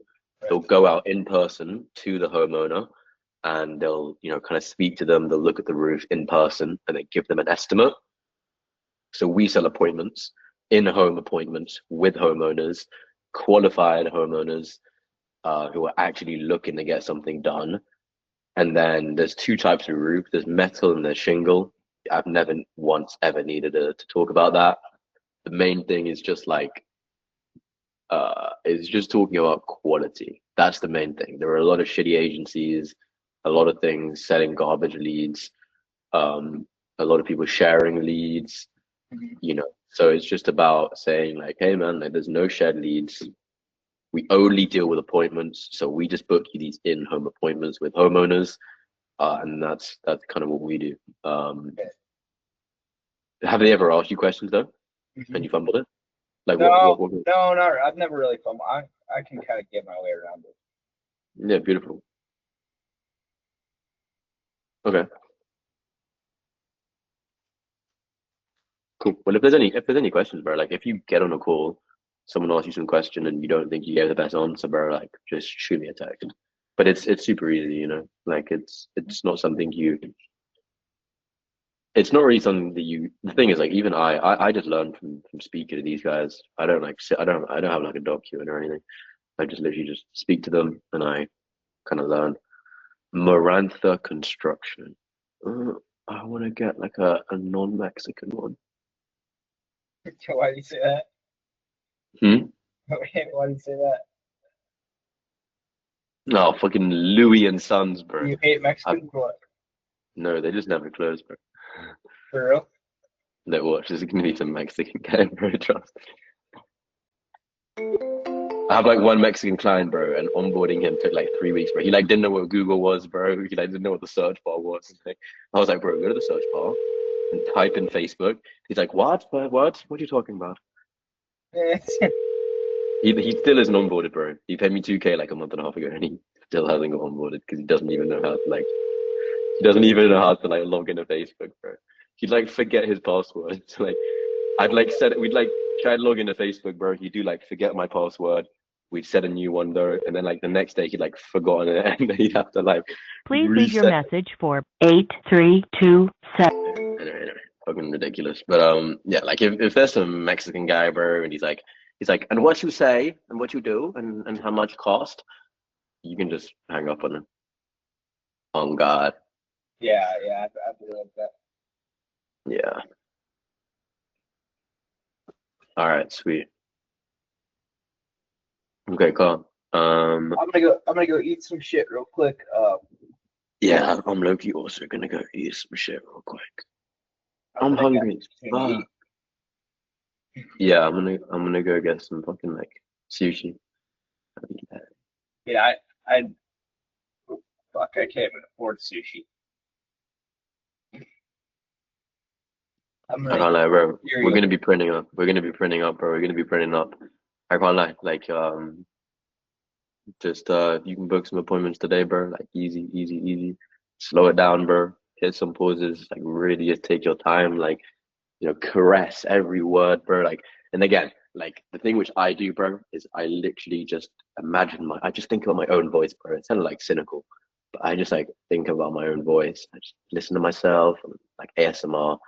They'll go out in person to the homeowner and they'll, kind of speak to them. They'll look at the roof in person and then give them an estimate. So we sell appointments, in-home appointments with homeowners, qualified homeowners who are actually looking to get something done. And then there's two types of roof. There's metal and there's shingle. I've never once ever needed to talk about that. The main thing is just is just talking about quality. That's the main thing. There are a lot of shitty agencies, a lot of things selling garbage leads, a lot of people sharing leads, So it's just about saying like, hey man, like there's no shared leads. We only deal with appointments, so we just book you these in-home appointments with homeowners, and that's kind of what we do. Have they ever asked you questions though, and you fumbled it? Like No, what? no, not. I've never really fumbled. I can kind of get my way around it. Yeah, beautiful. Okay. Cool. Well, if there's any questions, bro, like if you get on a call, someone asks you some question and you don't think you gave the best answer, bro, like just shoot me a text. But it's super easy, Like it's not something it's not really something that the thing is like even I just learned from speaking to these guys. I don't like sit I don't have like a document or anything. I just literally just speak to them and I kind of learn. Marantha Construction. I want to get like a non-Mexican one. Why do you say that? Why do you say that? No, fucking Louis and Sons, bro. You hate Mexicans or what? No, they just never close, bro. For real? They watch. There's gonna be some Mexican guy, bro. Trust. I have like one Mexican client, bro, and onboarding him took like 3 weeks, bro. He like didn't know what Google was, bro. He like didn't know what the search bar was. I was like, bro, go to the search bar and type in Facebook. He's like, what? What are you talking about? He still isn't onboarded, bro. He paid me 2K like a month and a half ago, and he still hasn't got onboarded because he doesn't even know how to log into Facebook, bro. He'd like forget his password. So, like I'd like we'd like try to log into Facebook, bro. He'd do like forget my password. We'd set a new one though, and then like the next day he'd like forgotten it, and then he'd have to like Please leave your message for 8327. Anyway, fucking ridiculous. But yeah, like if there's some Mexican guy, bro, and he's like, and what you say, and what you do, and how much cost, you can just hang up on him. On God. Yeah, I feel like that. Yeah. All right, sweet. Okay, cool. I'm gonna go eat some shit real quick. Yeah, I'm low-key also gonna go eat some shit real quick. I'm hungry as fuck. Yeah, I'm gonna go get some fucking like sushi. Yeah, I can't even afford sushi. I can't lie, bro. We're gonna be printing up. We're gonna be printing up, bro. We're gonna be printing up. I can't lie. Like just you can book some appointments today, bro. Like easy. Slow it down, bro. Hit some pauses. Like really just take your time. Like caress every word, bro. Like, and again, like the thing which I do, bro, is I literally just I just think about my own voice, bro. It's kind of like cynical, but I just like think about my own voice. I just listen to myself, and, like ASMR.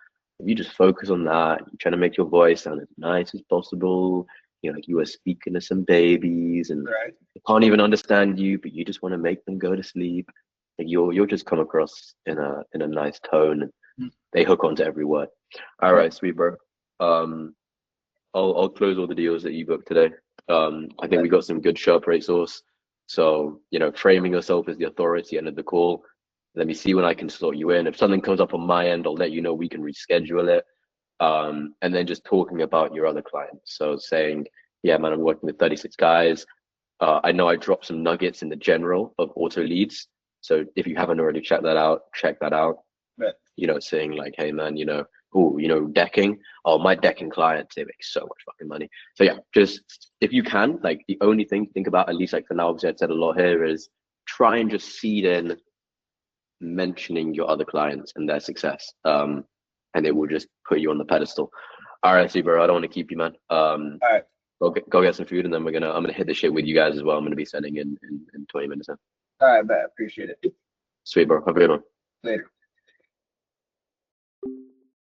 If you just focus on that, you're trying to make your voice sound as nice as possible. Like you were speaking to some babies, and they can't even understand you, but you just want to make them go to sleep. Like you'll just come across in a nice tone. And they hook onto every word. All right, sweet bro. I'll close all the deals that you booked today. I think we got some good sharp rate source. So framing yourself as the authority end of the call. Let me see when I can slot you in. If something comes up on my end, I'll let you know. We can reschedule it. and then just talking about your other clients. So saying, yeah, man, I'm working with 36 guys. I know I dropped some nuggets in the general of auto leads. So if you haven't already checked that out, check that out. Right. You know, saying like, hey man, you know, decking. Oh, my decking clients, they make so much fucking money. So yeah, just if you can, like the only thing to think about, at least like for now, obviously I've said a lot here, is try and just seed in mentioning your other clients and their success. And it will just put you on the pedestal. All right, see, bro, I don't want to keep you, man. All right. Go get some food, and then I'm gonna hit the shit with you guys as well. I'm gonna be sending in 20 minutes. All right, bet. Appreciate it. Sweet, bro. Have a good one. Later.